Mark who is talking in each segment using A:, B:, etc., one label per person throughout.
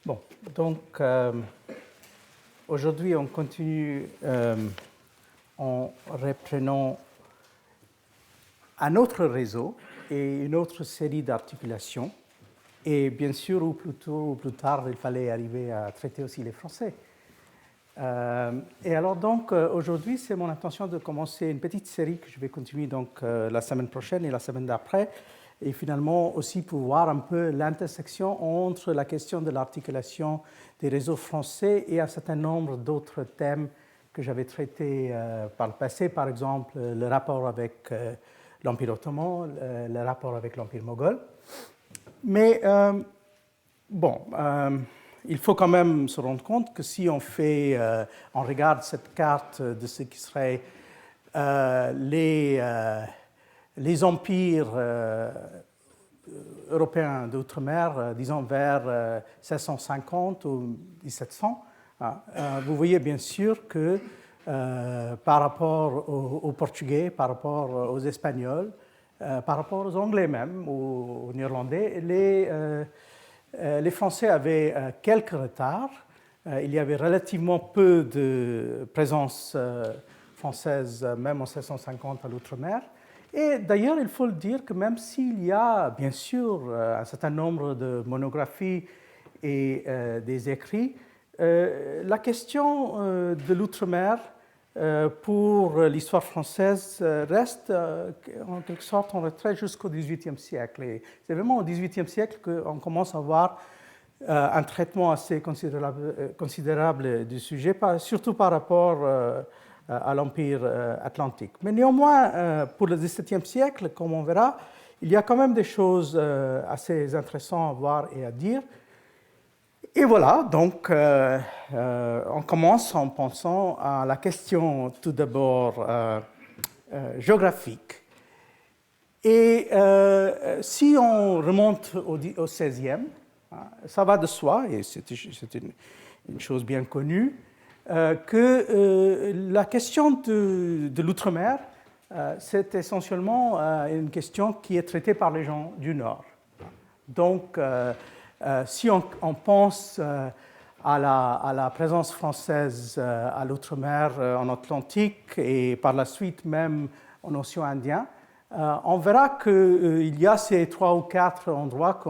A: Bon, donc aujourd'hui on continue en reprenant un autre réseau et une autre série d'articulations. Et bien sûr, ou plus tôt ou plus tard, il fallait arriver à traiter aussi les Français. Et alors donc aujourd'hui, c'est mon intention de commencer une petite série que je vais continuer donc la semaine prochaine et la semaine d'après, et finalement aussi pour voir un peu l'intersection entre la question de l'articulation des réseaux français et un certain nombre d'autres thèmes que j'avais traités par le passé, par exemple le rapport avec l'Empire ottoman, le rapport avec l'Empire moghol. Mais il faut quand même se rendre compte que si on regarde cette carte de ce qui serait les empires européens d'outre-mer, disons vers 1650 ou 1700, vous voyez bien sûr que par rapport aux Portugais, par rapport aux Espagnols, par rapport aux Anglais même, ou aux Néerlandais, les Français avaient quelques retards. Il y avait relativement peu de présence française, même en 1650 à l'outre-mer. Et d'ailleurs, il faut le dire que même s'il y a bien sûr un certain nombre de monographies et des écrits, la question de l'outre-mer pour l'histoire française reste en quelque sorte en retrait jusqu'au XVIIIe siècle. Et c'est vraiment au XVIIIe siècle qu'on commence à avoir un traitement assez considérable du sujet, surtout par rapport à l'Empire atlantique. Mais néanmoins, pour le XVIIe siècle, comme on verra, il y a quand même des choses assez intéressantes à voir et à dire. Et voilà, donc on commence en pensant à la question tout d'abord géographique. Et si on remonte au XVIe, ça va de soi, et c'est une chose bien connue, que la question de l'outre-mer, c'est essentiellement une question qui est traitée par les gens du Nord. Donc, si on pense à la présence française à l'outre-mer, en Atlantique, et par la suite même en océan Indien, on verra qu'il y a ces 3 ou 4 endroits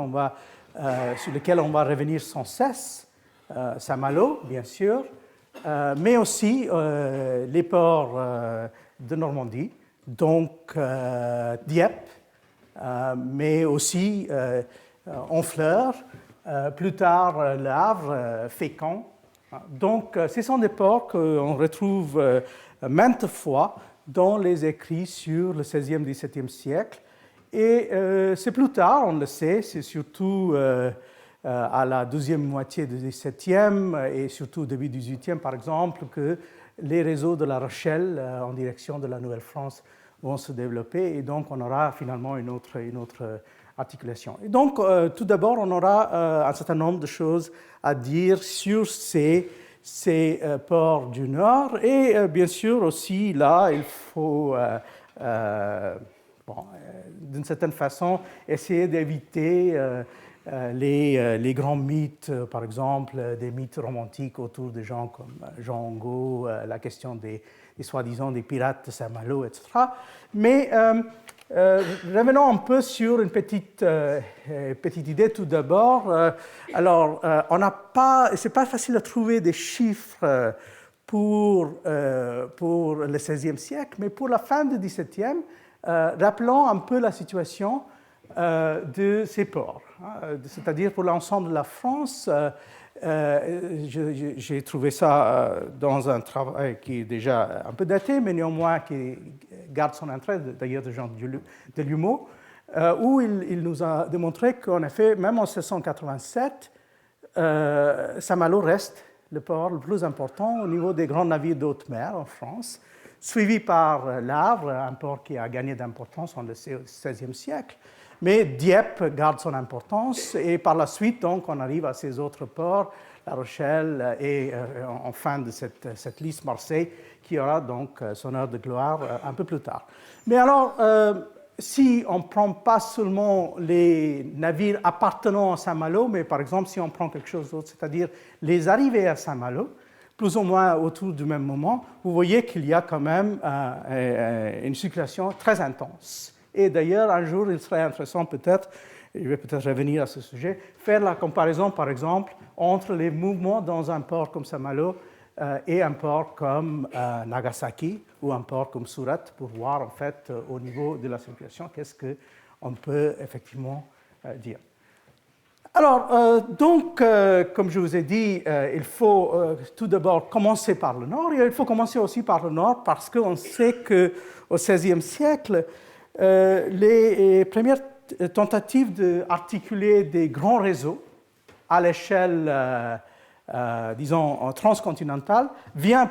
A: sur lesquels on va revenir sans cesse. Saint-Malo, bien sûr, mais aussi les ports de Normandie, donc Dieppe, mais aussi Honfleur, plus tard Le Havre, Fécamp. Donc, ce sont des ports qu'on retrouve maintes fois dans les écrits sur le XVIe, XVIIe siècle. Et c'est plus tard, on le sait, c'est surtout à la deuxième moitié du XVIIe et surtout au début du XVIIIe, par exemple, que les réseaux de La Rochelle en direction de la Nouvelle-France vont se développer. Et donc, on aura finalement une autre articulation. Et donc, tout d'abord, on aura un certain nombre de choses à dire sur ces ports du Nord. Et bien sûr, aussi, là, il faut, d'une certaine façon, essayer d'éviter les grands mythes, par exemple, des mythes romantiques autour de gens comme Jean Angot, la question des soi-disant des pirates de Saint-Malo, etc. Mais revenons un peu sur une petite idée tout d'abord. Alors, c'est pas facile de trouver des chiffres pour le XVIe siècle, mais pour la fin du XVIIe, rappelons un peu la situation de ces ports. C'est-à-dire pour l'ensemble de la France, j'ai trouvé ça dans un travail qui est déjà un peu daté, mais néanmoins qui garde son intérêt, d'ailleurs de Jean Delumeau, où il nous a démontré qu'en effet, même en 1687, Saint-Malo reste le port le plus important au niveau des grands navires de haute mer en France, suivi par Le Havre, un port qui a gagné d'importance au XVIe siècle. Mais Dieppe garde son importance et par la suite, donc, on arrive à ces autres ports, La Rochelle et en fin de cette liste Marseille, qui aura donc son heure de gloire un peu plus tard. Mais alors, si on ne prend pas seulement les navires appartenant à Saint-Malo, mais par exemple si on prend quelque chose d'autre, c'est-à-dire les arrivées à Saint-Malo, plus ou moins autour du même moment, vous voyez qu'il y a quand même une circulation très intense. Et d'ailleurs, un jour, il serait intéressant peut-être, je vais peut-être revenir à ce sujet, faire la comparaison, par exemple, entre les mouvements dans un port comme Saint-Malo et un port comme Nagasaki ou un port comme Surat pour voir en fait au niveau de la circulation qu'est-ce qu'on peut effectivement dire. Alors, donc, comme je vous ai dit, il faut tout d'abord commencer par le nord, et il faut commencer aussi par le nord parce qu'on sait qu'au XVIe siècle, les premières tentatives d'articuler des grands réseaux à l'échelle, disons, transcontinentale viennent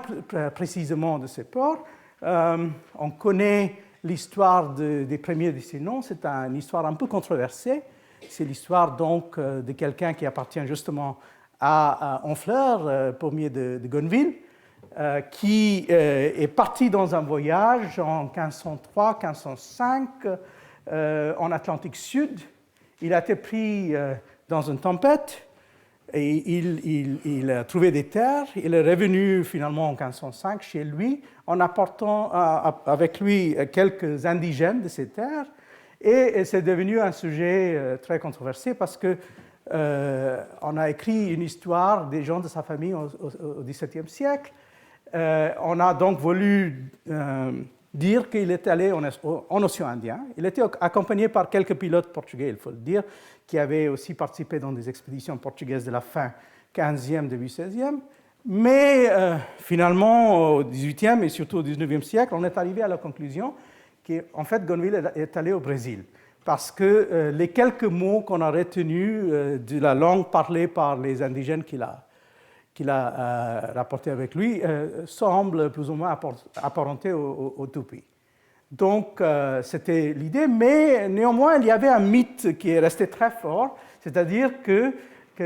A: précisément de ces ports. On connaît l'histoire des premiers de ces noms, c'est une histoire un peu controversée. C'est l'histoire donc de quelqu'un qui appartient justement à Honfleur, pommier de Gonneville, qui est parti dans un voyage en 1503-1505 en Atlantique Sud. Il a été pris dans une tempête et il a trouvé des terres. Il est revenu finalement en 1505 chez lui en apportant avec lui quelques indigènes de ces terres. Et c'est devenu un sujet très controversé parce qu'on a écrit une histoire des gens de sa famille au XVIIe siècle. On a donc voulu dire qu'il est allé en océan Indien. Il était accompagné par quelques pilotes portugais, il faut le dire, qui avaient aussi participé dans des expéditions portugaises de la fin 15e, début 16e. Mais finalement, au XVIIIe et surtout au XIXe siècle, on est arrivé à la conclusion qu'en fait, Gonneville est allé au Brésil. Parce que les quelques mots qu'on a retenus de la langue parlée par les indigènes qu'il a rapportés avec lui semblent plus ou moins apparentés au Tupi. Donc, c'était l'idée, mais néanmoins, il y avait un mythe qui est resté très fort, c'est-à-dire que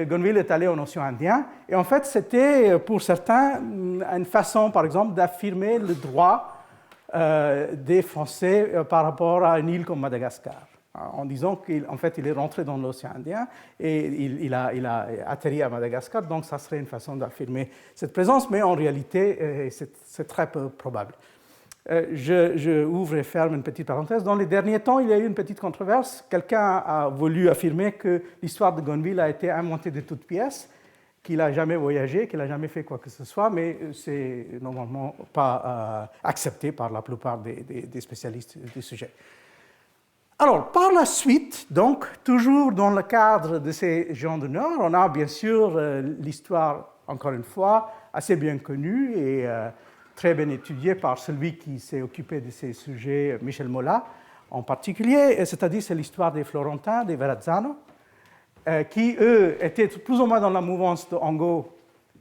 A: Gonneville est allé en océan Indien, et en fait, c'était pour certains une façon, par exemple, d'affirmer le droit des Français par rapport à une île comme Madagascar, en disant qu'en fait, il est rentré dans l'océan Indien et il a atterri à Madagascar, donc ça serait une façon d'affirmer cette présence, mais en réalité, c'est très peu probable. Je ouvre et ferme une petite parenthèse. Dans les derniers temps, il y a eu une petite controverse. Quelqu'un a voulu affirmer que l'histoire de Gonneville a été inventée de toutes pièces, qu'il n'a jamais voyagé, qu'il n'a jamais fait quoi que ce soit, mais c'est normalement pas accepté par la plupart des spécialistes du sujet. Alors, par la suite, donc, toujours dans le cadre de ces gens du Nord, on a bien sûr l'histoire, encore une fois, assez bien connue et très bien étudiée par celui qui s'est occupé de ces sujets, Michel Mola, en particulier, c'est-à-dire c'est l'histoire des Florentins, des Verrazzano, qui, eux, étaient plus ou moins dans la mouvance de Angot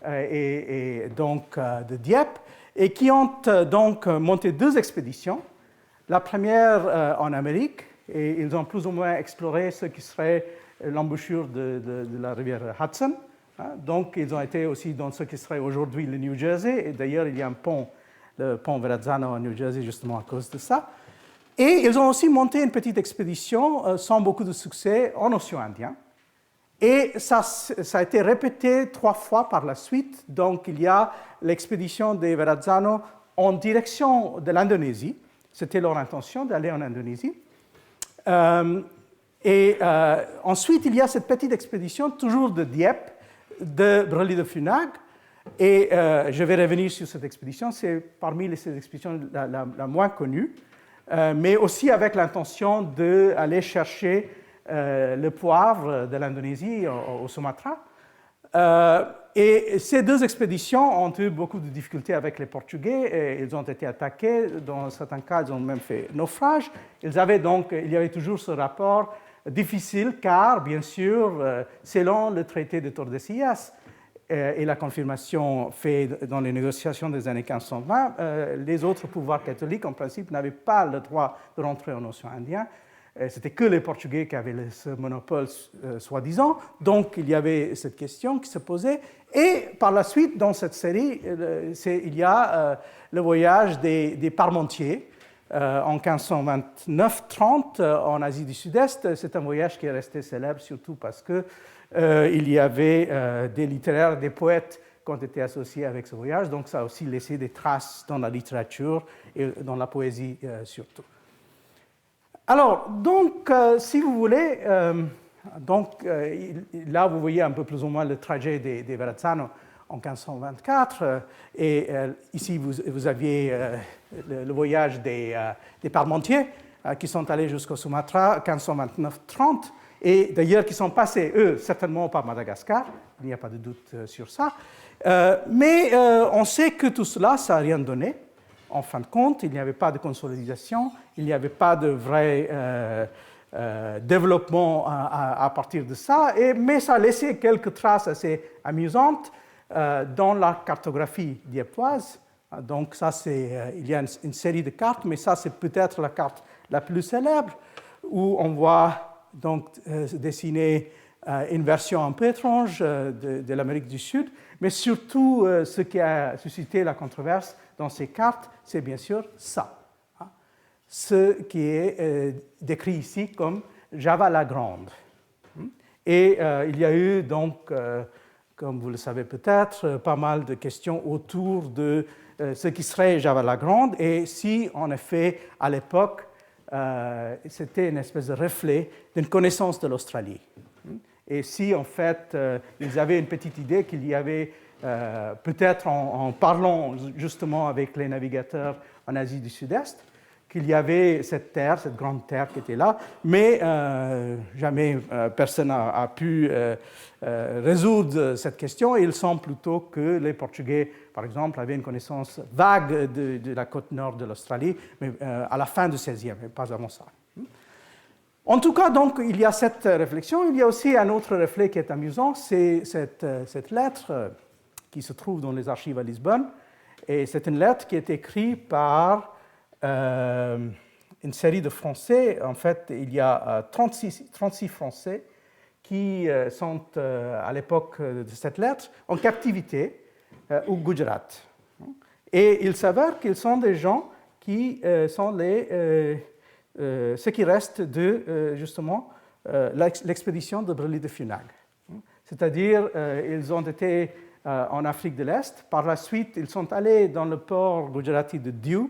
A: et donc de Dieppe, et qui ont donc monté deux expéditions. La première en Amérique, et ils ont plus ou moins exploré ce qui serait l'embouchure de la rivière Hudson. Donc, ils ont été aussi dans ce qui serait aujourd'hui le New Jersey, et d'ailleurs, il y a un pont, le pont Verrazzano en New Jersey, justement à cause de ça. Et ils ont aussi monté une petite expédition sans beaucoup de succès en océan Indien. Et ça a été répété 3 fois par la suite. Donc, il y a l'expédition des Verrazzano en direction de l'Indonésie. C'était leur intention d'aller en Indonésie. Ensuite, il y a cette petite expédition, toujours de Dieppe, de Brely de Funag. Et je vais revenir sur cette expédition. C'est parmi ces expéditions la moins connue, mais aussi avec l'intention d'aller chercher le poivre de l'Indonésie au Sumatra. Et ces deux expéditions ont eu beaucoup de difficultés avec les Portugais. Et ils ont été attaqués. Dans certains cas, ils ont même fait naufrage. Il y avait toujours ce rapport difficile, car, bien sûr, selon le traité de Tordesillas et la confirmation faite dans les négociations des années 1520, les autres pouvoirs catholiques, en principe, n'avaient pas le droit de rentrer en océan Indien. C'était que les Portugais qui avaient ce monopole, soi-disant. Donc, il y avait cette question qui se posait. Et par la suite, dans cette série, il y a le voyage des Parmentiers, en 1529-30 en Asie du Sud-Est. C'est un voyage qui est resté célèbre surtout parce qu'il y avait des littéraires, des poètes qui ont été associés avec ce voyage. Donc ça a aussi laissé des traces dans la littérature et dans la poésie surtout. Alors, donc, si vous voulez, là, vous voyez un peu plus ou moins le trajet des Verrazzano en 1524. Et ici, vous aviez le voyage des Parmentiers qui sont allés jusqu'au Sumatra 1529-30. Et d'ailleurs, qui sont passés, eux, certainement par Madagascar. Il n'y a pas de doute sur ça. Mais on sait que tout cela, ça n'a rien donné. En fin de compte, il n'y avait pas de consolidation, il n'y avait pas de vrai développement à partir de ça, mais ça a laissé quelques traces assez amusantes dans la cartographie dieppe-oise. Donc ça, il y a une série de cartes, mais ça, c'est peut-être la carte la plus célèbre, où on voit donc dessiner une version un peu étrange de l'Amérique du Sud, mais surtout ce qui a suscité la controverse dans ces cartes, c'est bien sûr ça. Ce qui est décrit ici comme Java la Grande. Et il y a eu donc, comme vous le savez peut-être, pas mal de questions autour de ce qui serait Java la Grande et si, en effet, à l'époque, c'était une espèce de reflet d'une connaissance de l'Australie. Et si, en fait, ils avaient une petite idée qu'il y avait, peut-être en parlant justement avec les navigateurs en Asie du Sud-Est, qu'il y avait cette terre, cette grande terre qui était là, mais jamais personne n'a pu résoudre cette question. Et il semble plutôt que les Portugais, par exemple, avaient une connaissance vague de la côte nord de l'Australie, mais à la fin du XVIe, mais pas avant ça. En tout cas, donc, il y a cette réflexion. Il y a aussi un autre reflet qui est amusant, c'est cette lettre qui se trouve dans les archives à Lisbonne. Et c'est une lettre qui est écrite par une série de Français. En fait, il y a 36 Français qui sont, à l'époque de cette lettre, en captivité au Gujarat. Et il s'avère qu'ils sont des gens qui sont ce qui reste de, justement, l'expédition de Brûlis de Funag. C'est-à-dire, ils ont été en Afrique de l'Est. Par la suite, ils sont allés dans le port gujarati de Diu.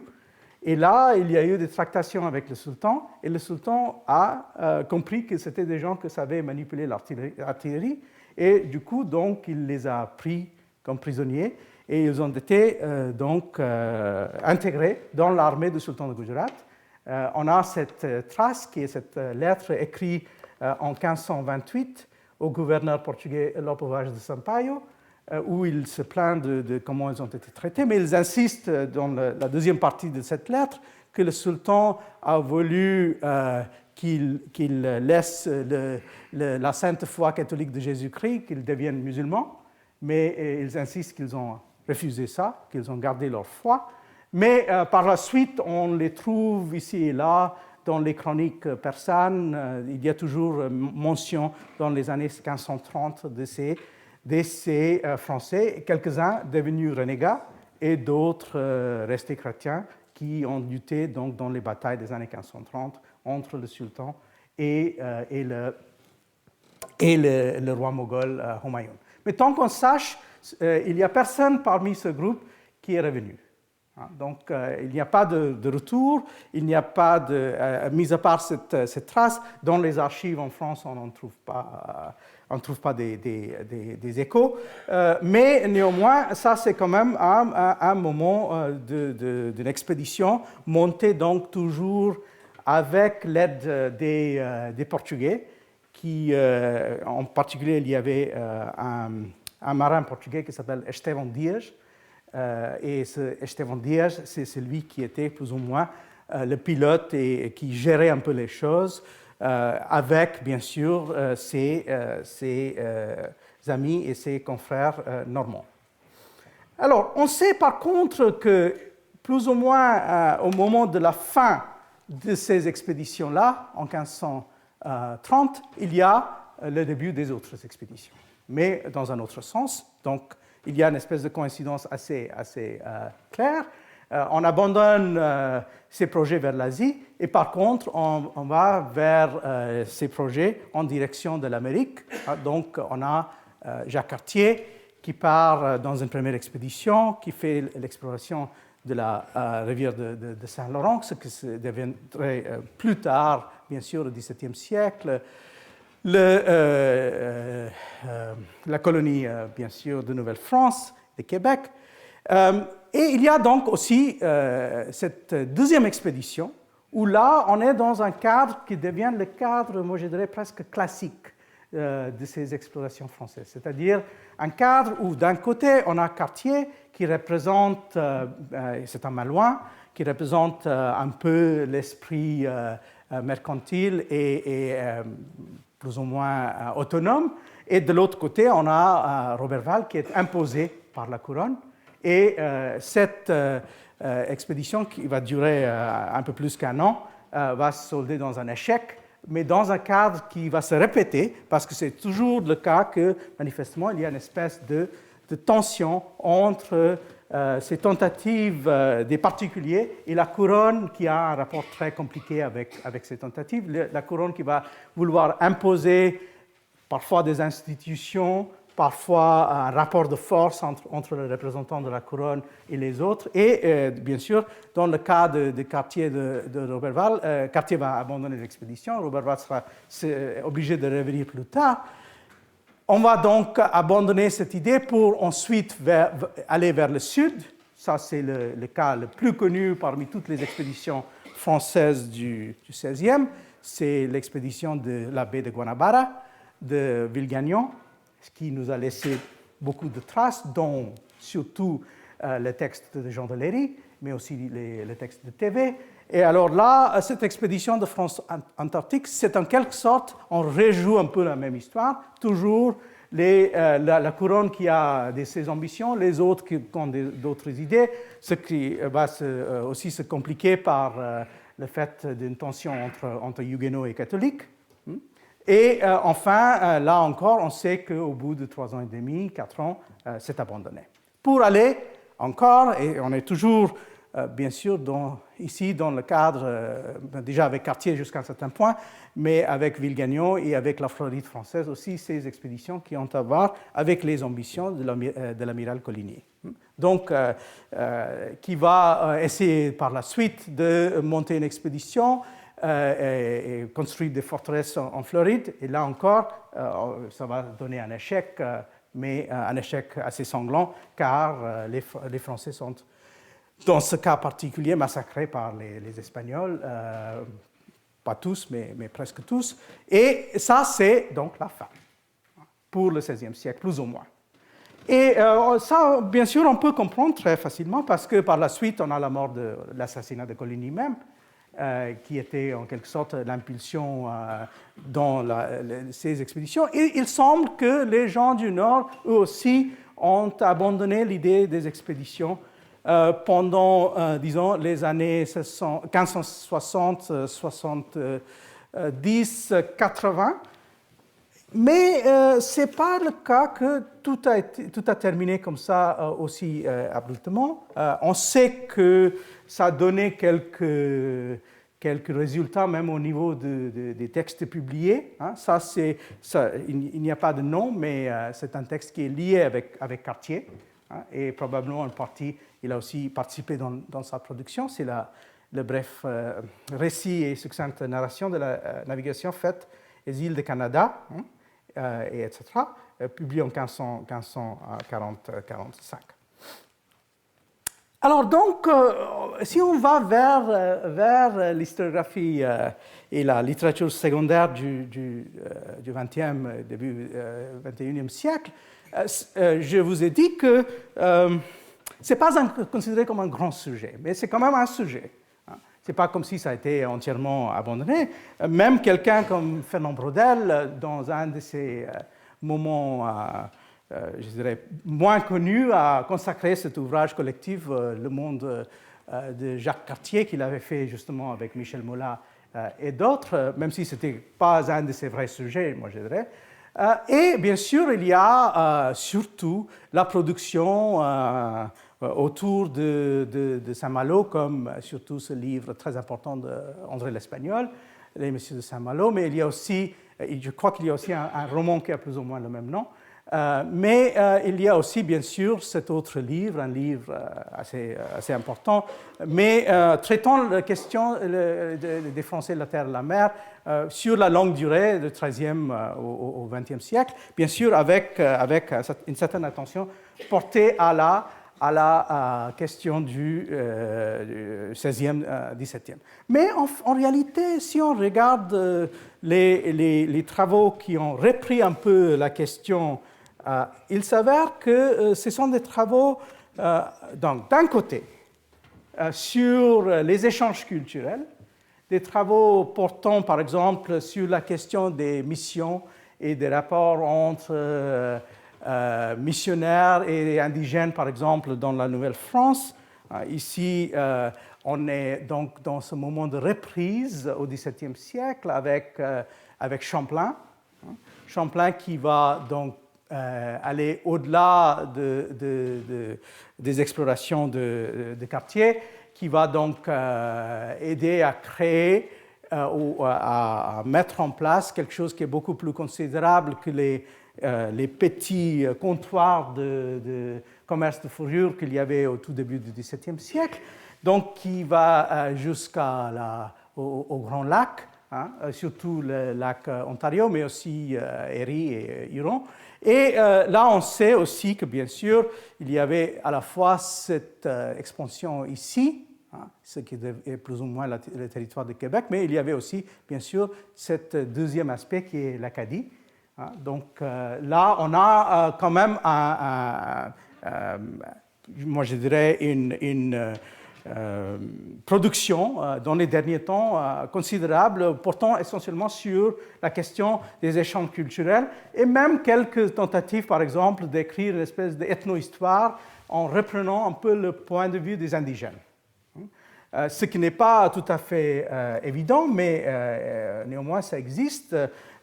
A: Et là, il y a eu des tractations avec le sultan. Et le sultan a compris que c'était des gens qui savaient manipuler l'artillerie. Et du coup, donc, il les a pris comme prisonniers. Et ils ont été donc intégrés dans l'armée du sultan de Gujarat. On a cette trace qui est cette lettre écrite en 1528 au gouverneur portugais Lope Vaz de Sampaio, où ils se plaignent de comment ils ont été traités, mais ils insistent dans la deuxième partie de cette lettre que le sultan a voulu qu'il laisse la sainte foi catholique de Jésus-Christ, qu'ils deviennent musulmans, mais ils insistent qu'ils ont refusé ça, qu'ils ont gardé leur foi. Mais par la suite, on les trouve ici et là dans les chroniques persanes. Il y a toujours mention dans les années 1530 de ces Français, quelques-uns devenus renégats et d'autres restés chrétiens qui ont lutté donc, dans les batailles des années 1530 entre le sultan et le roi moghol Humayun. Mais tant qu'on sache, il n'y a personne parmi ce groupe qui est revenu. Donc, il n'y a pas de retour, il n'y a pas de... mis à part cette trace, dans les archives en France, on n'en trouve pas des échos. Mais néanmoins, ça, c'est quand même un moment d'une expédition montée donc toujours avec l'aide des Portugais, qui, en particulier, il y avait un marin portugais qui s'appelle Estevão Dias. Et ce Estevão Dias, c'est celui qui était plus ou moins le pilote et qui gérait un peu les choses, avec bien sûr ses amis et ses confrères normands. Alors, on sait par contre que plus ou moins au moment de la fin de ces expéditions-là, en 1530, il y a le début des autres expéditions, mais dans un autre sens. Donc, il y a une espèce de coïncidence assez claire. On abandonne ces projets vers l'Asie et par contre, on va vers ces projets en direction de l'Amérique. Donc, on a Jacques Cartier qui part dans une première expédition, qui fait l'exploration de la rivière de Saint-Laurent, ce qui deviendrait plus tard, bien sûr, au XVIIe siècle, la colonie, bien sûr, de Nouvelle-France, de Québec. Et il y a donc aussi cette deuxième expédition, où là, on est dans un cadre qui devient le cadre, moi je dirais, presque classique de ces explorations françaises. C'est-à-dire un cadre où, d'un côté, on a Cartier qui représente, c'est un Malouin, qui représente un peu l'esprit mercantile et plus ou moins autonome. Et de l'autre côté, on a Roberval qui est imposé par la couronne. Et cette expédition qui va durer un peu plus qu'un an va se solder dans un échec, mais dans un cadre qui va se répéter, parce que c'est toujours le cas que, manifestement, il y a une espèce de tension entre ces tentatives des particuliers et la couronne qui a un rapport très compliqué avec ces tentatives. La couronne qui va vouloir imposer parfois des institutions, parfois un rapport de force entre les représentants de la couronne et les autres. Et bien sûr, dans le cas de Cartier de Roberval, Cartier va abandonner l'expédition, Roberval sera obligé de revenir plus tard. On va donc abandonner cette idée pour ensuite aller vers le sud. Ça, c'est le cas le plus connu parmi toutes les expéditions françaises du XVIe. C'est l'expédition de la baie de Guanabara, de Villegagnon, ce qui nous a laissé beaucoup de traces, dont surtout les textes de Jean de Léry, mais aussi les textes de TV. Et alors là, cette expédition de France-Antarctique, c'est en quelque sorte, on rejoue un peu la même histoire, toujours la couronne qui a ses ambitions, les autres qui ont d'autres idées, ce qui va aussi se compliquer par le fait d'une tension entre huguenots et catholiques. Et enfin, là encore, on sait qu'au bout de 3 ans et demi, 4 ans, c'est abandonné. Pour aller encore, et on est toujours, bien sûr, ici dans le cadre, déjà avec Cartier jusqu'à un certain point, mais avec Villegagnon et avec la Floride française aussi, ces expéditions qui ont à voir avec les ambitions de l'amiral Coligny. Donc, qui va essayer par la suite de monter une expédition et construire des forteresses en Floride. Et là encore, ça va donner un échec, mais un échec assez sanglant, car les Français sont, dans ce cas particulier, massacrés par les Espagnols, pas tous, mais presque tous. Et ça, c'est donc la fin, pour le XVIe siècle, plus ou moins. Et ça, bien sûr, on peut comprendre très facilement, parce que par la suite, on a la mort de l'assassinat de Coligny même, qui était en quelque sorte l'impulsion dans ces expéditions. Et il semble que les gens du Nord, eux aussi, ont abandonné l'idée des expéditions pendant, disons, les années 1560, 70, 80. Mais ce n'est pas le cas que tout a terminé comme ça aussi abruptement. On sait que ça a donné quelques résultats, même au niveau des textes publiés. Il n'y a pas de nom, mais c'est un texte qui est lié avec Cartier. Et probablement, en partie, il a aussi participé dans sa production. C'est le bref récit et succincte narration de la navigation faite aux îles du Canada, et etc., publié en 1545. Alors donc, si on va vers l'historiographie et la littérature secondaire du XXe, début XXIe siècle, je vous ai dit que ce n'est pas considéré comme un grand sujet, mais c'est quand même un sujet. Ce n'est pas comme si ça a été entièrement abandonné. Même quelqu'un comme Fernand Braudel, dans un de ses moments, je dirais, moins connus, a consacré cet ouvrage collectif, Le Monde de Jacques Cartier, qu'il avait fait justement avec Michel Mola et d'autres, même si ce n'était pas un de ses vrais sujets, moi je dirais. Et bien sûr, il y a surtout la production autour de Saint-Malo, comme surtout ce livre très important d'André l'Espagnol, Les Messieurs de Saint-Malo, mais il y a aussi, je crois qu'il y a aussi un roman qui a plus ou moins le même nom. Mais il y a aussi, bien sûr, cet autre livre, un livre assez important, mais traitant la question des Français de la terre et de la mer sur la longue durée, du XIIIe au XXe siècle, bien sûr avec une certaine attention portée à la question du XVIe, XVIIe. Mais en réalité, si on regarde les travaux qui ont repris un peu la question, il s'avère que ce sont des travaux, donc d'un côté, sur les échanges culturels, des travaux portant par exemple sur la question des missions et des rapports entre missionnaires et indigènes, par exemple, dans la Nouvelle-France. Ici, on est donc dans ce moment de reprise au XVIIe siècle avec Champlain. Champlain qui va donc aller au-delà des explorations de quartiers, qui va donc aider à créer ou à mettre en place quelque chose qui est beaucoup plus considérable que les petits comptoirs de commerce de fourrure qu'il y avait au tout début du XVIIe siècle, donc qui va au Grand Lac, hein, surtout le lac Ontario, mais aussi Erie et Huron. Et là, on sait aussi que, bien sûr, il y avait à la fois cette expansion ici, hein, ce qui est plus ou moins le territoire de Québec, mais il y avait aussi, bien sûr, cet deuxième aspect qui est l'Acadie. Hein. Donc là, on a quand même moi je dirais une production dans les derniers temps considérable, portant essentiellement sur la question des échanges culturels et même quelques tentatives, par exemple, d'écrire une espèce d'ethno-histoire en reprenant un peu le point de vue des indigènes. Ce qui n'est pas tout à fait évident, mais néanmoins ça existe.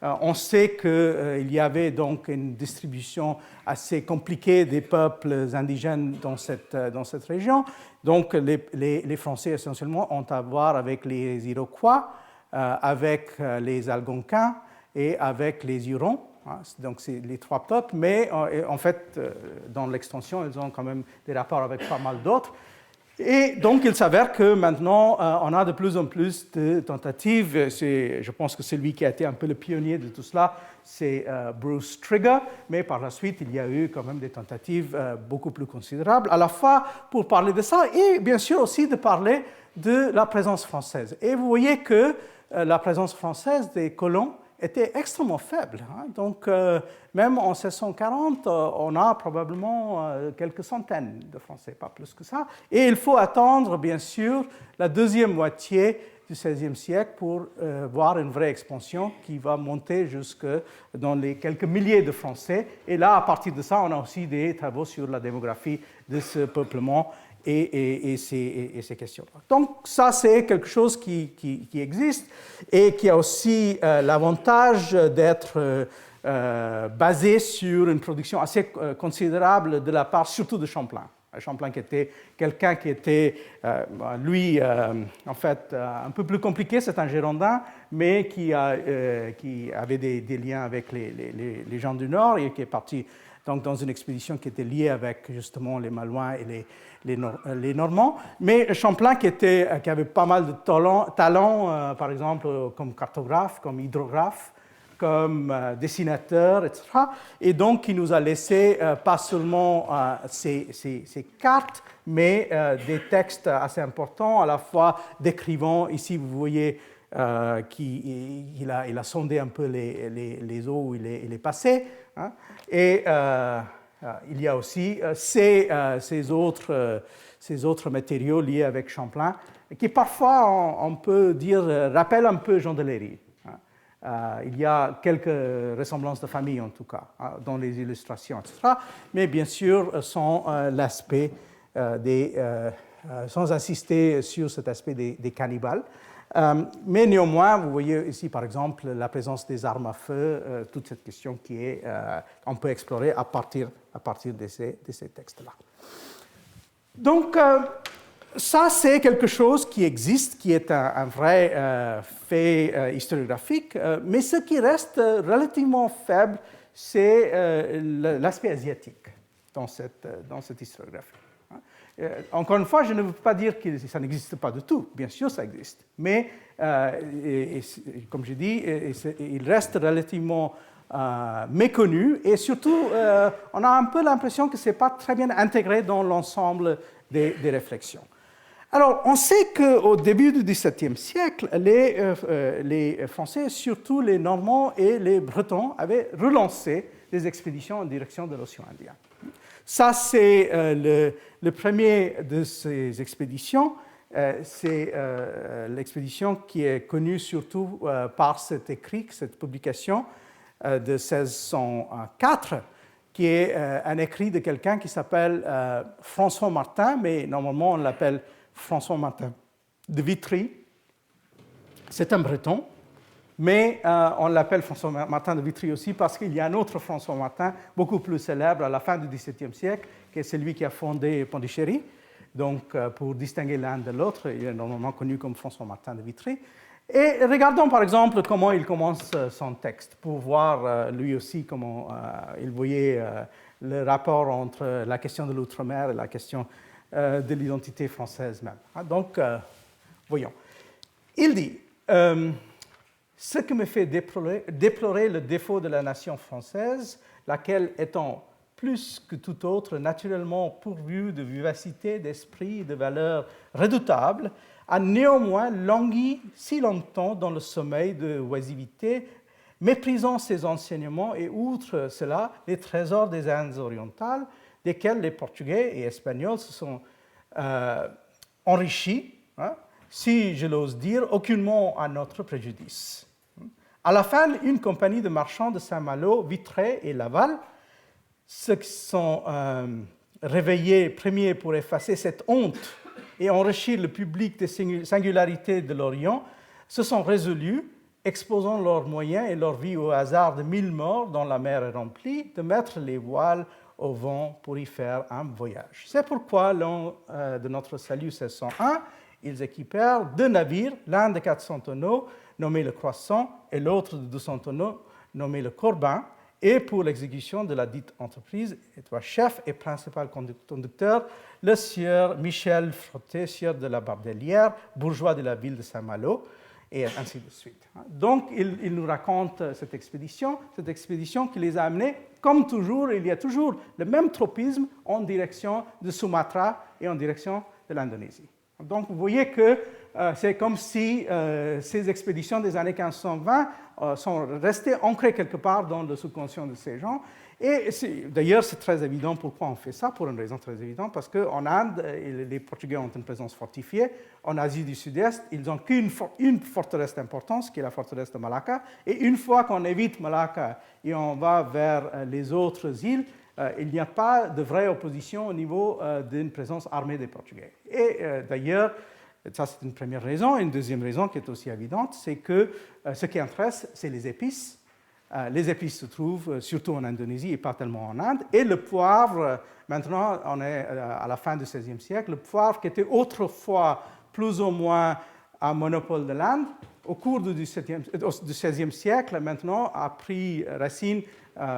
A: On sait qu'il y avait donc une distribution assez compliquée des peuples indigènes dans cette région. Donc les Français essentiellement ont à voir avec les Iroquois, avec les Algonquins et avec les Hurons. Donc c'est les trois peuples, mais en fait dans l'extension ils ont quand même des rapports avec pas mal d'autres. Et donc, il s'avère que maintenant, on a de plus en plus de tentatives. Je pense que celui qui a été un peu le pionnier de tout cela, c'est Bruce Trigger, mais par la suite, il y a eu quand même des tentatives beaucoup plus considérables, à la fois pour parler de ça et bien sûr aussi de parler de la présence française. Et vous voyez que la présence française des colons était extrêmement faible. Hein. Donc, même en 1640, on a probablement quelques centaines de Français, pas plus que ça. Et il faut attendre, bien sûr, la deuxième moitié du XVIe siècle pour voir une vraie expansion qui va monter jusque dans les quelques milliers de Français. Et là, à partir de ça, on a aussi des travaux sur la démographie de ce peuplement et ces questions-là. Donc ça, c'est quelque chose qui existe et qui a aussi l'avantage d'être basé sur une production assez considérable de la part surtout de Champlain. Champlain qui était quelqu'un qui était, lui, en fait, un peu plus compliqué, c'est un Girondin, mais qui avait des liens avec les gens du Nord et qui est parti donc, dans une expédition qui était liée avec justement les Malouins et les Normands. Mais Champlain qui avait pas mal de talents, par exemple comme cartographe, comme hydrographe, comme dessinateur, etc. Et donc, qui nous a laissé pas seulement ces cartes, mais des textes assez importants, à la fois décrivant, ici vous voyez qu'il a sondé un peu les eaux où il est passé. Hein, et il y a aussi ces autres matériaux liés avec Champlain, qui parfois, on peut dire, rappellent un peu Jean de Léry. Il y a quelques ressemblances de famille, en tout cas, dans les illustrations, etc. Mais bien sûr, sans l'aspect sans insister sur cet aspect des cannibales. Mais néanmoins, vous voyez ici, par exemple, la présence des armes à feu, toute cette question qui est, on peut explorer à partir de ces textes-là. Donc, ça, c'est quelque chose qui existe, qui est un vrai fait historiographique, mais ce qui reste relativement faible, c'est l'aspect asiatique dans cette historiographie. Encore une fois, je ne veux pas dire que ça n'existe pas du tout. Bien sûr, ça existe. Mais, comme je dis, il reste relativement méconnu. Et surtout, on a un peu l'impression que ce n'est pas très bien intégré dans l'ensemble des réflexions. Alors, on sait qu'au début du XVIIe siècle, les Français, surtout les Normands et les Bretons, avaient relancé des expéditions en direction de l'océan Indien. Ça, c'est le premier de ces expéditions. C'est l'expédition qui est connue surtout par cet écrit, cette publication de 1604, qui est un écrit de quelqu'un qui s'appelle François Martin, mais normalement on l'appelle François Martin de Vitry. C'est un Breton. Mais on l'appelle François Martin de Vitry aussi parce qu'il y a un autre François Martin, beaucoup plus célèbre à la fin du XVIIe siècle, qui est celui qui a fondé Pondichéry. Donc, pour distinguer l'un de l'autre, il est normalement connu comme François Martin de Vitry. Et regardons par exemple comment il commence son texte, pour voir lui aussi comment il voyait le rapport entre la question de l'outre-mer et la question de l'identité française même. Donc, voyons. Il dit... ce qui me fait déplorer le défaut de la nation française, laquelle étant plus que tout autre naturellement pourvue de vivacité, d'esprit et de valeurs redoutables, a néanmoins langui si longtemps dans le sommeil de oisiveté, méprisant ses enseignements et outre cela les trésors des Indes orientales, desquels les Portugais et Espagnols se sont enrichis, si je l'ose dire, aucunement à notre préjudice. À la fin, une compagnie de marchands de Saint-Malo, Vitré et Laval, ceux qui sont réveillés premiers pour effacer cette honte et enrichir le public des singularités de l'Orient, se sont résolus, exposant leurs moyens et leur vie au hasard de 1000 morts dont la mer est remplie, de mettre les voiles au vent pour y faire un voyage. C'est pourquoi, l'an de notre salut 1601, ils équipèrent 2 navires, l'un de 400 tonneaux, nommé le Croissant, et l'autre de 200 tonneaux, nommé le Corbin, et pour l'exécution de la dite entreprise, étaient chef et principal conducteur, le sieur Michel Frotté, sieur de la Bardelière, bourgeois de la ville de Saint-Malo, et ainsi de suite. Donc, il nous raconte cette expédition qui les a amenés, comme toujours, il y a toujours le même tropisme en direction de Sumatra et en direction de l'Indonésie. Donc, vous voyez que c'est comme si ces expéditions des années 1520 sont restées ancrées quelque part dans le subconscient de ces gens. Et d'ailleurs, c'est très évident pourquoi on fait ça, pour une raison très évidente, parce qu'en Inde, les Portugais ont une présence fortifiée. En Asie du Sud-Est, ils n'ont qu'une forteresse d'importance, qui est la forteresse de Malacca. Et une fois qu'on évite Malacca et on va vers les autres îles, il n'y a pas de vraie opposition au niveau d'une présence armée des Portugais. Et d'ailleurs, ça c'est une première raison. Une deuxième raison qui est aussi évidente, c'est que ce qui intéresse, c'est les épices. Les épices se trouvent surtout en Indonésie et pas tellement en Inde. Et le poivre, maintenant on est à la fin du XVIe siècle, le poivre qui était autrefois plus ou moins un monopole de l'Inde, au cours du XVIe siècle, maintenant a pris racine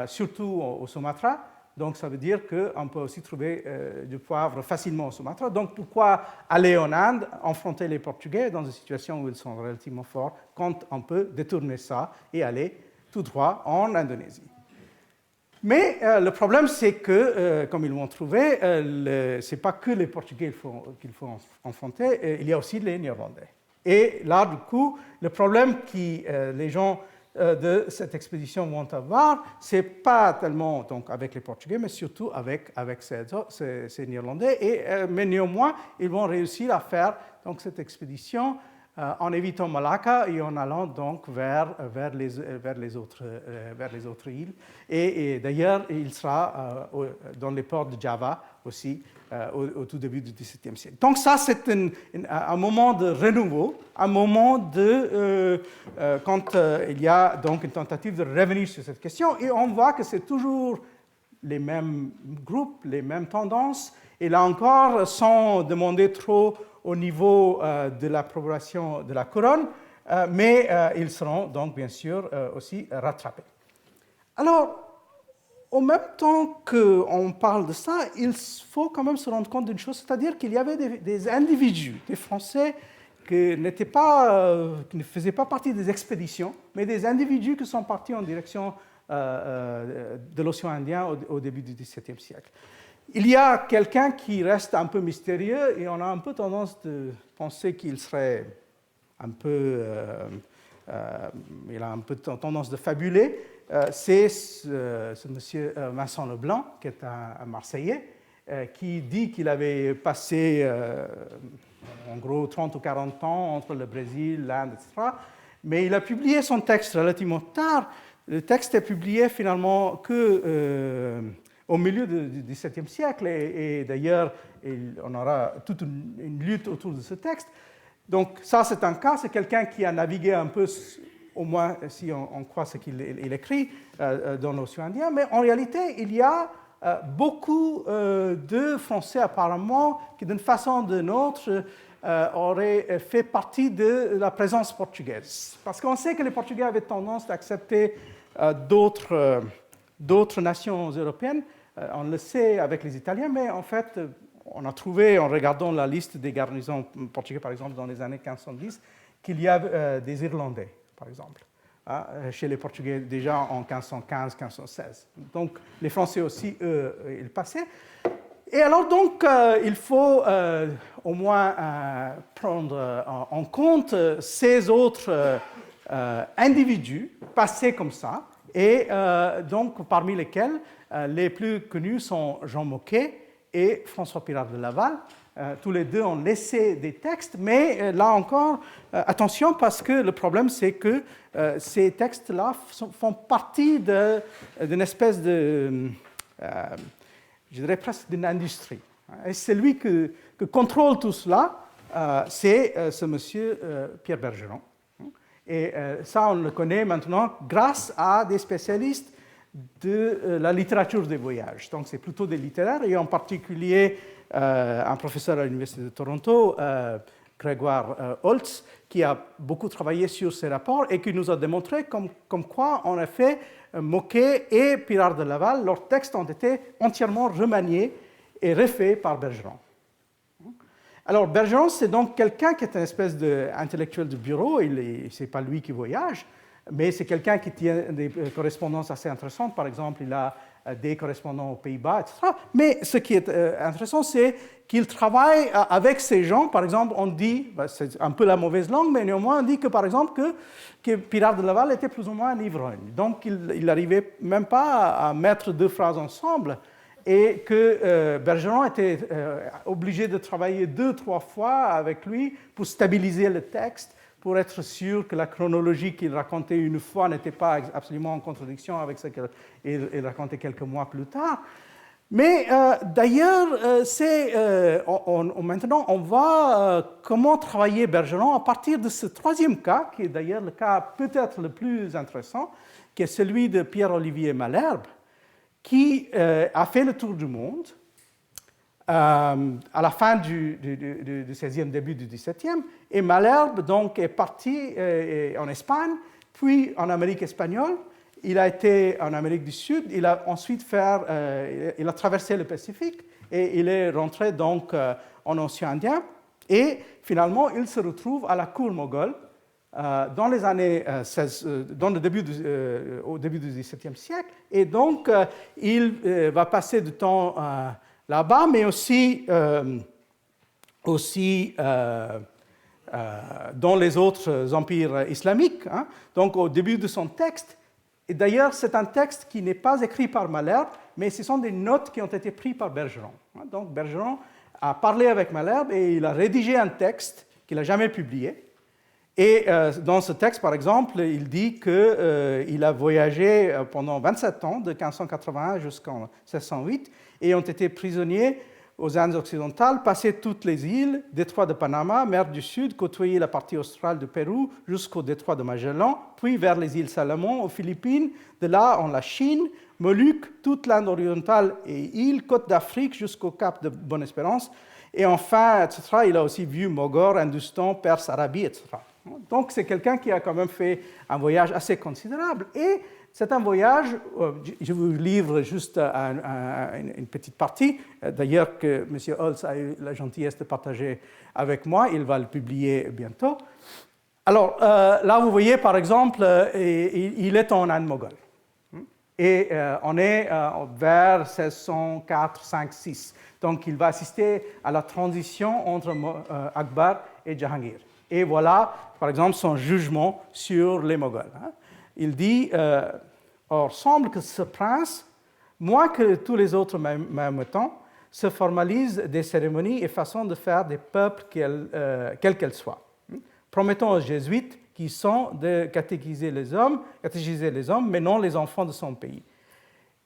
A: surtout au Sumatra. Donc, ça veut dire qu'on peut aussi trouver du poivre facilement au Sumatra. Donc, pourquoi aller en Inde, affronter les Portugais dans une situation où ils sont relativement forts, quand on peut détourner ça et aller tout droit en Indonésie? Mais le problème, c'est que, comme ils l'ont trouvé, ce n'est pas que les Portugais qu'il faut affronter, il y a aussi les Néerlandais. Et là, du coup, le problème que les gens de cette expédition vont avoir, ce n'est pas tellement donc, avec les Portugais, mais surtout avec ces Néerlandais. Mais néanmoins, ils vont réussir à faire donc, cette expédition en évitant Malacca et en allant donc vers les autres îles. Et d'ailleurs, il sera dans les ports de Java aussi au tout début du XVIIe siècle. Donc ça, c'est un moment de renouveau, un moment quand il y a donc une tentative de revenir sur cette question, et on voit que c'est toujours les mêmes groupes, les mêmes tendances, Et là encore, sans demander trop au niveau de l'approbation de la couronne, mais ils seront donc bien sûr aussi rattrapés. Alors, en même temps qu'on parle de ça, il faut quand même se rendre compte d'une chose, c'est-à-dire qu'il y avait des individus, des Français qui ne faisaient pas partie des expéditions, mais des individus qui sont partis en direction de l'océan Indien au début du XVIIe siècle. Il y a quelqu'un qui reste un peu mystérieux et on a un peu tendance de penser qu'il serait un peu... il a un peu tendance de fabuler. C'est ce monsieur Vincent Leblanc, qui est un Marseillais, qui dit qu'il avait passé en gros 30 ou 40 ans entre le Brésil, l'Inde, etc. Mais il a publié son texte relativement tard. Le texte est publié finalement qu'au milieu du XVIIe siècle, et d'ailleurs, on aura toute une lutte autour de ce texte. Donc ça, c'est un cas, c'est quelqu'un qui a navigué un peu, au moins si on croit ce qu'il écrit, dans l'océan Indien, mais en réalité, il y a beaucoup de Français apparemment qui, d'une façon ou d'une autre, auraient fait partie de la présence portugaise. Parce qu'on sait que les Portugais avaient tendance à accepter d'autres nations européennes. On le sait avec les Italiens, mais en fait, on a trouvé, en regardant la liste des garnisons portugaises, par exemple, dans les années 1510, qu'il y a des Irlandais, par exemple, chez les Portugais déjà en 1515-1516. Donc, les Français aussi, eux, ils passaient. Et alors, donc, il faut au moins prendre en compte ces autres individus passés comme ça, et donc, parmi lesquels les plus connus sont Jean Moquet et François Pirard de Laval. Tous les deux ont laissé des textes, mais là encore, attention, parce que le problème, c'est que ces textes-là font partie d'une espèce de, je dirais presque d'une industrie. Et celui que contrôle tout cela, c'est ce monsieur Pierre Bergeron. Et ça, on le connaît maintenant grâce à des spécialistes de la littérature des voyages. Donc, c'est plutôt des littéraires, et en particulier un professeur à l'Université de Toronto, Grégoire Holtz, qui a beaucoup travaillé sur ces rapports et qui nous a démontré comme quoi, en effet, Moquet et Pirard de Laval, leurs textes ont été entièrement remaniés et refaits par Bergeron. Alors, Bergeron, c'est donc quelqu'un qui est une espèce d'intellectuel de bureau. Ce n'est pas lui qui voyage, mais c'est quelqu'un qui tient des correspondances assez intéressantes. Par exemple, il a des correspondants aux Pays-Bas, etc. Mais ce qui est intéressant, c'est qu'il travaille avec ces gens. Par exemple, on dit, c'est un peu la mauvaise langue, mais néanmoins, on dit que, par exemple, que Pirard de Laval était plus ou moins un ivrogne. Donc, il n'arrivait même pas à mettre deux phrases ensemble, et que Bergeron était obligé de travailler 2-3 fois avec lui pour stabiliser le texte, pour être sûr que la chronologie qu'il racontait une fois n'était pas absolument en contradiction avec ce qu'il racontait quelques mois plus tard. Mais d'ailleurs, maintenant, on voit comment travailler Bergeron à partir de ce troisième cas, qui est d'ailleurs le cas peut-être le plus intéressant, qui est celui de Pierre-Olivier Malherbe, qui a fait le tour du monde à la fin du XVIe, début du XVIIe. Et Malherbe donc, est parti en Espagne, puis en Amérique espagnole. Il a été en Amérique du Sud. Il a ensuite il a traversé le Pacifique et il est rentré donc en océan Indien. Et finalement, il se retrouve à la cour moghole dans les années au début du XVIIe siècle. Et donc, il va passer du temps là-bas, mais aussi dans les autres empires islamiques. Hein. Donc, au début de son texte, et d'ailleurs, c'est un texte qui n'est pas écrit par Malherbe, mais ce sont des notes qui ont été prises par Bergeron. Donc, Bergeron a parlé avec Malherbe et il a rédigé un texte qu'il n'a jamais publié. Et dans ce texte, par exemple, il dit qu'il a voyagé pendant 27 ans, de 1581 jusqu'en 1608, et ont été prisonniers aux Indes occidentales, passer toutes les îles, détroit de Panama, mer du Sud, côtoyer la partie australe du Pérou jusqu'au détroit de Magellan, puis vers les îles Salomon, aux Philippines, de là en la Chine, Moluques, toute l'Inde orientale et îles, côte d'Afrique jusqu'au cap de Bonne-Espérance, et enfin, etc. Il a aussi vu Mogor, Hindustan, Perse, Arabie, etc. Donc c'est quelqu'un qui a quand même fait un voyage assez considérable. Et c'est un voyage, je vous livre juste une petite partie, d'ailleurs que M. Holtz a eu la gentillesse de partager avec moi, il va le publier bientôt. Alors là, vous voyez par exemple, il est en Inde moghole. Et on est vers 1604, 5, 6. Donc il va assister à la transition entre Akbar et Jahangir. Et voilà, par exemple, son jugement sur les Moghols. Il dit, or, semble que ce prince, moins que tous les autres Mahométans, se formalise des cérémonies et façons de faire des peuples, quels qu'elles soient. Promettons aux jésuites qui sont de catéchiser les hommes, mais non les enfants de son pays.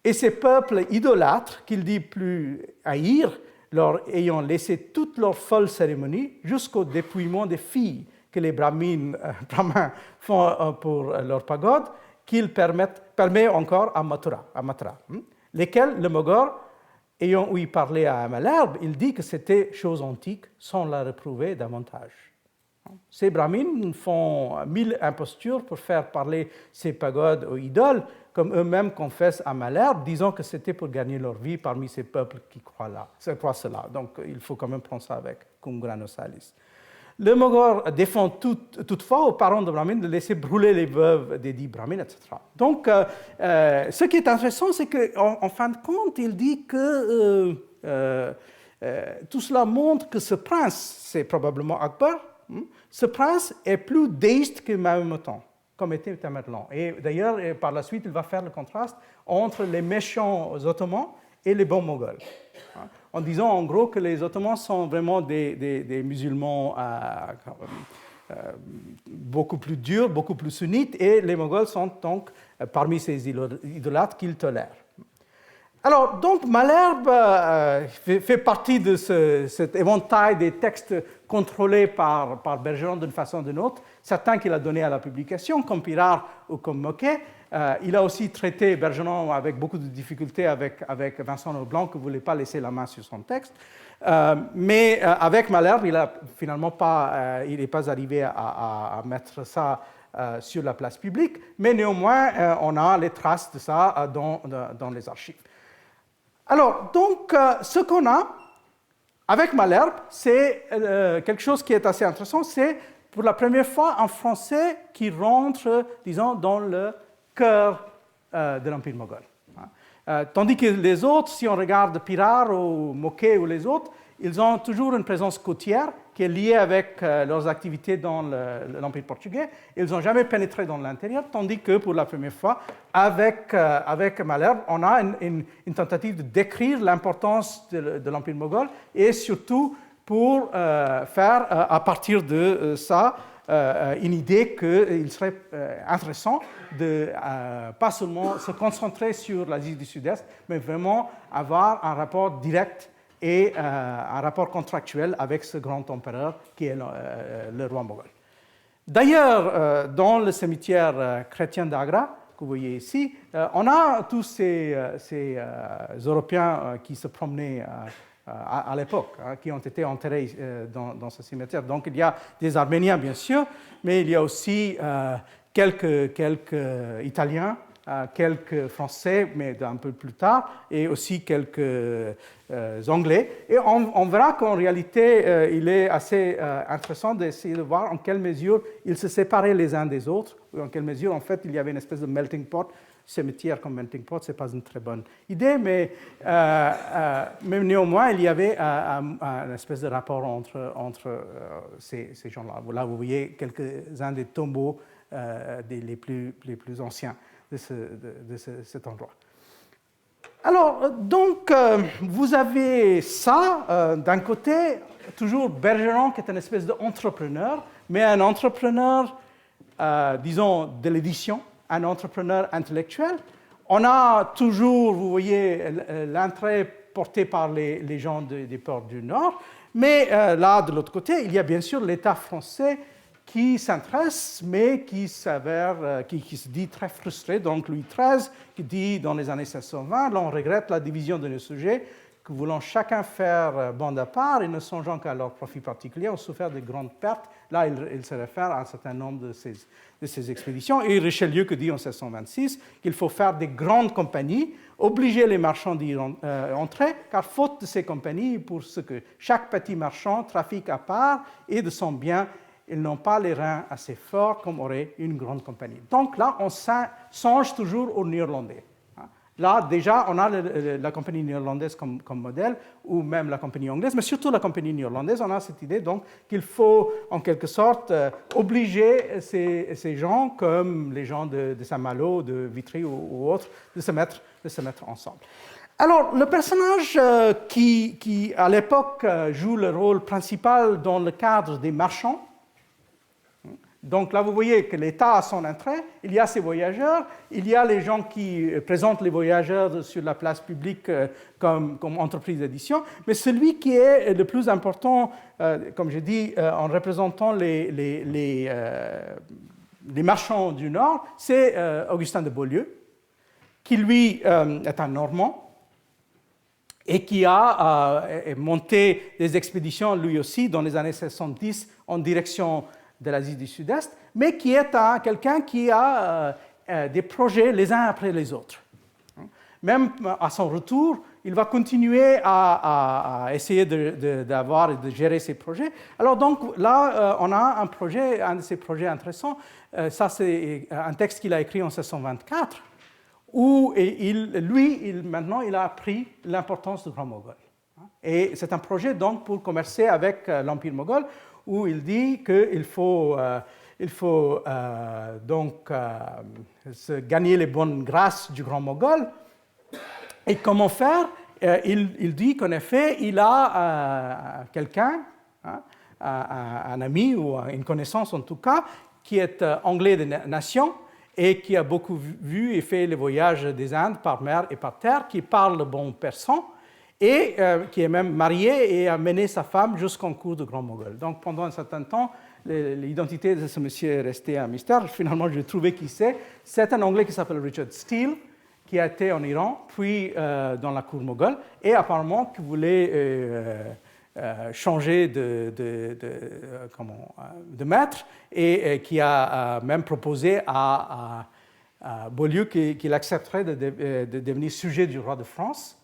A: Et ces peuples idolâtres, qu'il dit plus haïr, leur ayant laissé toutes leurs folles cérémonies jusqu'au dépouillement des filles que les brahmins font pour leur pagode, qu'il permet encore à Mathura, lesquels le Moghol, ayant ouï parler à Malherbe, il dit que c'était chose antique sans la réprouver davantage. Ces brahmins font 1000 impostures pour faire parler ces pagodes aux idoles, comme eux-mêmes confessent à Malherbe, disant que c'était pour gagner leur vie parmi ces peuples qui croient cela. Donc il faut quand même prendre ça avec cum grano salis. Le Moghol défend toutefois aux parents de brahmins de laisser brûler les veuves des dix brahmins, etc. Donc ce qui est intéressant, c'est qu'en fin de compte, il dit que tout cela montre que ce prince, c'est probablement Akbar, ce prince est plus déiste que Mahométan, comme était Tamerlan. Et d'ailleurs, par la suite, il va faire le contraste entre les méchants ottomans et les bons Moghols, en disant en gros que les Ottomans sont vraiment des musulmans beaucoup plus durs, beaucoup plus sunnites, et les Moghols sont donc parmi ces idolâtres qu'ils tolèrent. Alors, donc, Malherbe fait partie de cet éventail des textes contrôlés par Bergeron d'une façon ou d'une autre, certains qu'il a donnés à la publication, comme Pirard ou comme Moquet. Il a aussi traité Bergeron avec beaucoup de difficultés avec Vincent Leblanc, qui ne voulait pas laisser la main sur son texte. Mais avec Malherbe, il n'est pas arrivé à mettre ça sur la place publique, mais néanmoins, on a les traces de ça dans les archives. Alors, donc, ce qu'on a avec Malherbe, c'est quelque chose qui est assez intéressant, c'est pour la première fois un Français qui rentre, disons, dans le cœur de l'Empire moghol. Tandis que les autres, si on regarde Pirard ou Moquet ou les autres, ils ont toujours une présence côtière qui est liée avec leurs activités dans l'Empire portugais. Ils n'ont jamais pénétré dans l'intérieur, tandis que pour la première fois, avec Malherbe, on a une tentative de décrire l'importance de l'Empire moghol et surtout pour faire, à partir de ça, une idée qu'il serait intéressant de pas seulement se concentrer sur l'Asie du Sud-Est, mais vraiment avoir un rapport direct et un rapport contractuel avec ce grand empereur qui est le roi moghol. D'ailleurs, dans le cimetière chrétien d'Agra, que vous voyez ici, on a tous ces Européens qui se promenaient à l'époque, qui ont été enterrés dans ce cimetière. Donc il y a des Arméniens, bien sûr, mais il y a aussi quelques Italiens, quelques Français, mais un peu plus tard, et aussi quelques Anglais. Et on verra qu'en réalité, il est assez intéressant d'essayer de voir en quelle mesure ils se séparaient les uns des autres, ou en quelle mesure, en fait, il y avait une espèce de melting pot. Cimetière comme melting pot, ce n'est pas une très bonne idée, mais néanmoins, il y avait une espèce de rapport entre ces gens-là. Là, vous voyez quelques-uns des tombeaux les plus anciens de cet endroit. Alors, donc, vous avez ça, d'un côté, toujours Bergeron, qui est une espèce d'entrepreneur, mais un entrepreneur, disons, de l'édition, un entrepreneur intellectuel. On a toujours, vous voyez, l'entrée porté par les gens des ports du Nord. Mais là, de l'autre côté, il y a bien sûr l'État français qui s'intéresse, mais qui se dit très frustré. Donc Louis XIII, qui dit dans les années 1620, là, on regrette la division de nos sujets, que voulant chacun faire bande à part et ne songeant qu'à leur profit particulier, ont souffert de grandes pertes. Là, il se réfère à un certain nombre de ces expéditions. Et Richelieu qui dit en 1626 qu'il faut faire des grandes compagnies, obliger les marchands d'y entrer, car faute de ces compagnies, pour ce que chaque petit marchand trafique à part et de son bien, ils n'ont pas les reins assez forts comme aurait une grande compagnie. Donc là, on songe toujours aux Néerlandais. Là, déjà, on a la compagnie néerlandaise comme modèle, ou même la compagnie anglaise, mais surtout la compagnie néerlandaise. On a cette idée donc qu'il faut, en quelque sorte, obliger ces gens, comme les gens de Saint-Malo, de Vitry ou autres, de se mettre ensemble. Alors, le personnage qui à l'époque, joue le rôle principal dans le cadre des marchands. Donc là, vous voyez que l'État a son intérêt, il y a ses voyageurs, il y a les gens qui présentent les voyageurs sur la place publique comme entreprise d'édition, mais celui qui est le plus important, comme je dis, en représentant les marchands du Nord, c'est Augustin de Beaulieu, qui lui est un Normand et qui a monté des expéditions lui aussi dans les années 70 en direction de l'Asie du Sud-Est, mais qui est quelqu'un qui a des projets les uns après les autres. Même à son retour, il va continuer à essayer d'avoir et de gérer ses projets. Alors donc là, on a un de ces projets intéressants. Ça, c'est un texte qu'il a écrit en 1624, où maintenant, il a appris l'importance du Grand Moghol. Et c'est un projet donc pour commercer avec l'Empire moghol, où il dit qu'il faut donc se gagner les bonnes grâces du Grand Moghol. Et comment faire? Il dit qu'en effet, il a quelqu'un, un ami ou une connaissance en tout cas, qui est anglais de nation et qui a beaucoup vu et fait les voyages des Indes par mer et par terre, qui parle le bon persan, et qui est même marié et a mené sa femme jusqu'en cour du Grand Moghol. Donc pendant un certain temps, l'identité de ce monsieur est restée un mystère. Finalement, j'ai trouvé qui c'est. C'est un Anglais qui s'appelle Richard Steele, qui a été en Iran, puis dans la cour moghole, et apparemment qui voulait changer de maître, et qui a même proposé à Beaulieu qu'il accepterait de devenir sujet du roi de France,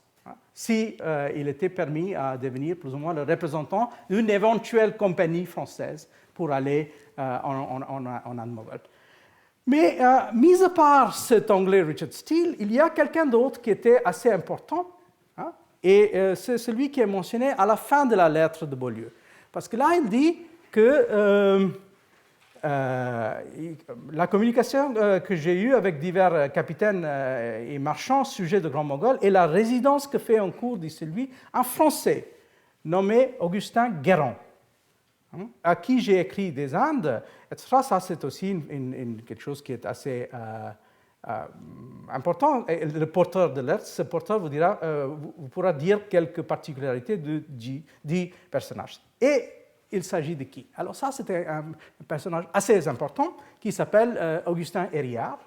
A: si il était permis à devenir plus ou moins le représentant d'une éventuelle compagnie française pour aller en Inde moghole. Mais mis à part cet Anglais Richard Steele, il y a quelqu'un d'autre qui était assez important, et c'est celui qui est mentionné à la fin de la lettre de Beaulieu. Parce que là, il dit que la communication que j'ai eue avec divers capitaines et marchands sujets de Grand Moghol et la résidence que fait en cours, dit celui, un Français nommé Augustin Guérin, à qui j'ai écrit des Indes, etc. Ça, c'est aussi quelque chose qui est assez important. Et le porteur de lettre, ce porteur vous pourra dire quelques particularités du personnage. Et il s'agit de qui? Alors ça, c'était un personnage assez important qui s'appelle Augustin Hérillard,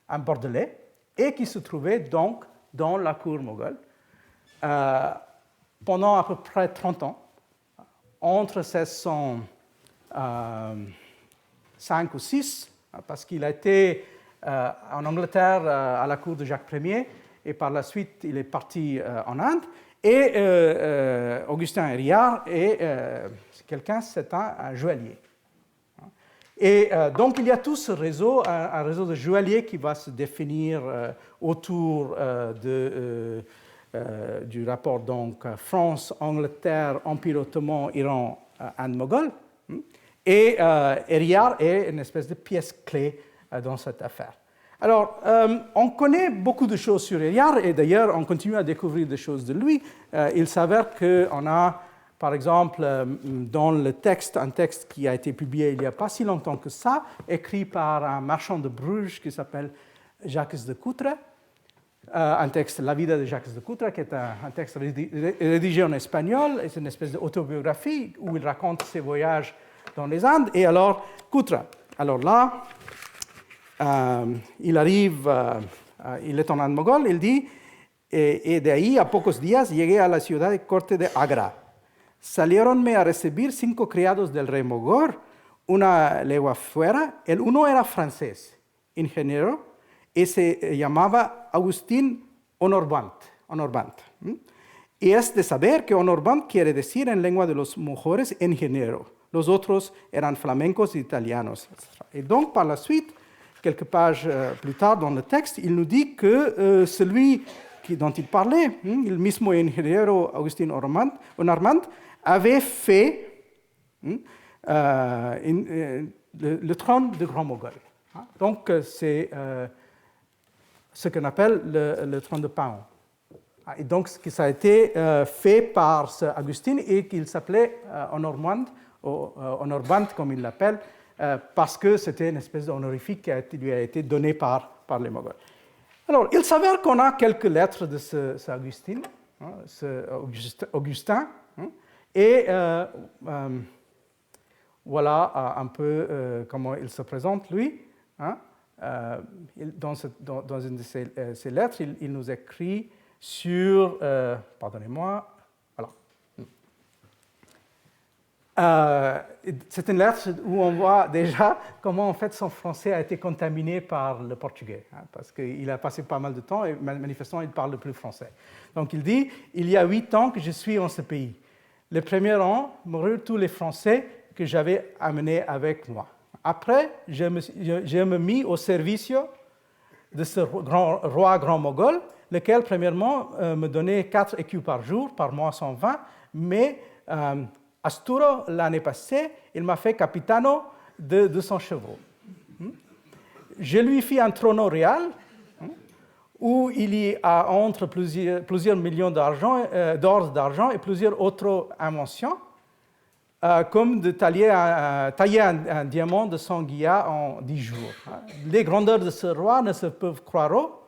A: un Bordelais, et qui se trouvait donc dans la cour moghole pendant à peu près 30 ans, entre 1605 ou 6, parce qu'il a été en Angleterre à la cour de Jacques Ier, et par la suite, il est parti en Inde. Et Augustin Hérillard est c'est un joaillier. Et donc, il y a tout ce réseau, un réseau de joailliers qui va se définir autour du rapport donc, France, Angleterre, Empire ottoman, Iran, Inde moghole. Et Hérillard est une espèce de pièce clé dans cette affaire. Alors, on connaît beaucoup de choses sur Hérillard, et d'ailleurs, on continue à découvrir des choses de lui. Il s'avère qu'on a, par exemple, dans le texte, un texte qui a été publié il n'y a pas si longtemps que ça, écrit par un marchand de Bruges qui s'appelle Jacques de Coutre. un texte, La vida de Jacques de Coutra, qui est un texte rédigé en espagnol, et c'est une espèce d'autobiographie où il raconte ses voyages dans les Andes. Et alors, Coutra, alors là, il arrive, il est en Inde mogol, il dit, y de ahí a pocos días llegué a la ciudad de corte de Agra. Salieronme a recibir 5 criados del rey mogol, una legua fuera. El uno era francés, ingeniero, y se llamaba Agustín Honorbant. Y es de saber que Honorbant quiere decir en lengua de los mejores ingeniero. Los otros eran flamencos e italianos, etc. Et donc, par la suite, quelques pages plus tard dans le texte, il nous dit que celui dont il parlait, el mismo ingeniero Agustín Honorbant, avait fait le trône de Grand Mogol. Donc, c'est ce qu'on appelle le trône de Paon. Et donc, ça a été fait par Agustín et qu'il s'appelait Honorbant, comme il l'appelle, parce que c'était une espèce d'honorifique qui lui a été donnée par les Moghols. Alors, il s'avère qu'on a quelques lettres de ce Agustín, Augustin, et voilà un peu comment il se présente, lui. Dans une de ses lettres, il nous écrit sur, pardonnez-moi, voilà. C'est une lettre où on voit déjà comment en fait son français a été contaminé par le portugais, parce qu'il a passé pas mal de temps et manifestement il parle plus français. Donc il dit, il y a 8 ans que je suis en ce pays. Le premier an moururent tous les Français que j'avais amenés avec moi. Après, je me mis au service de ce roi grand mogol, lequel, premièrement, me donnait 4 écus par jour, par mois 120, mais Asturo, l'année passée, il m'a fait capitano de 200 chevaux. Je lui fis un trône réel où il y a entre plusieurs millions d'or d'argent et plusieurs autres inventions, comme de tailler un diamant de Sanguilla en 10 jours. Les grandeurs de ce roi ne se peuvent croire.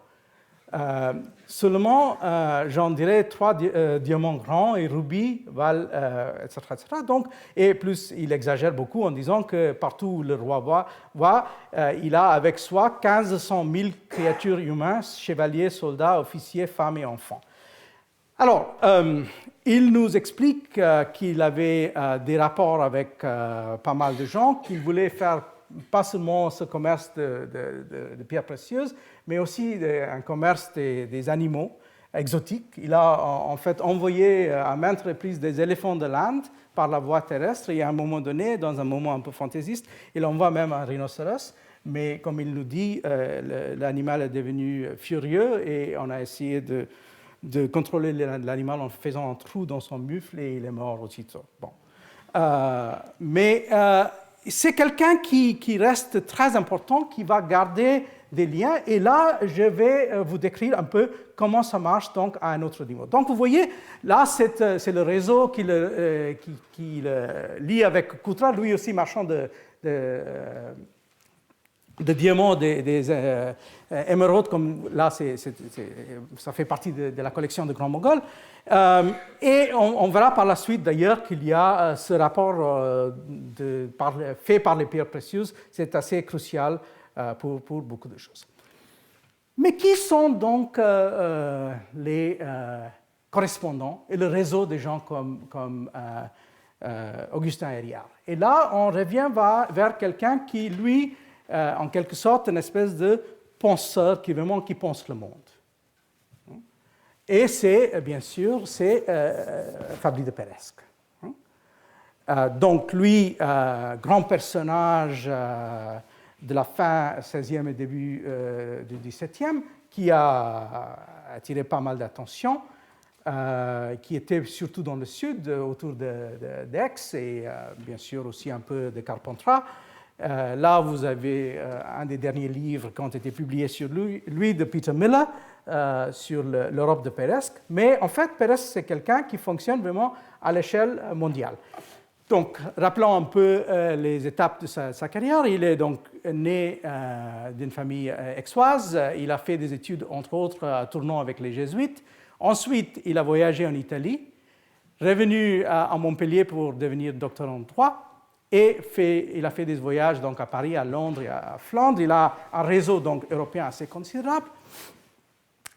A: Seulement, j'en dirais 3 diamants grands et rubis valent, etc., etc. Donc, et plus, il exagère beaucoup en disant que partout où le roi va, il a avec soi 1500 000 créatures humaines, chevaliers, soldats, officiers, femmes et enfants. Alors, il nous explique qu'il avait des rapports avec pas mal de gens, qu'il voulait faire pas seulement ce commerce de pierres précieuses, mais aussi un commerce des animaux exotiques. Il a en fait envoyé à maintes reprises des éléphants de l'Inde par la voie terrestre, et à un moment donné, dans un moment un peu fantaisiste, il envoie même un rhinocéros, mais comme il nous dit, l'animal est devenu furieux et on a essayé de contrôler l'animal en faisant un trou dans son mufle et il est mort aussitôt. Bon. C'est quelqu'un qui reste très important, qui va garder des liens. Et là, je vais vous décrire un peu comment ça marche donc, à un autre niveau. Donc, vous voyez, là, c'est le réseau qui le lie avec Coutra, lui aussi marchand de diamants, des émeraudes, comme là, ça fait partie de la collection de Grand Mogol. Et on verra par la suite, d'ailleurs, qu'il y a ce rapport fait par les pierres précieuses. C'est assez crucial pour beaucoup de choses. Mais qui sont donc les correspondants et le réseau de gens comme Augustin Hérillard? Et là, on revient vers quelqu'un qui, lui, en quelque sorte, une espèce de penseur qui pense le monde. Et c'est, bien sûr, Fabri de Peresque. Donc, lui, grand personnage de la fin 16e et début du 17e, qui a attiré pas mal d'attention, qui était surtout dans le sud, autour d'Aix, et bien sûr aussi un peu de Carpentras. Là, vous avez un des derniers livres qui ont été publiés sur lui de Peter Miller, sur l'Europe de Peresque. Mais en fait, Peresque, c'est quelqu'un qui fonctionne vraiment à l'échelle mondiale. Donc, rappelons un peu les étapes de sa carrière. Il est donc né d'une famille aixoise. Il a fait des études, entre autres, à Tournon avec les jésuites. Ensuite, il a voyagé en Italie, revenu à Montpellier pour devenir docteur en droit, et il a fait des voyages donc, à Paris, à Londres et à Flandre. Il a un réseau donc, européen assez considérable.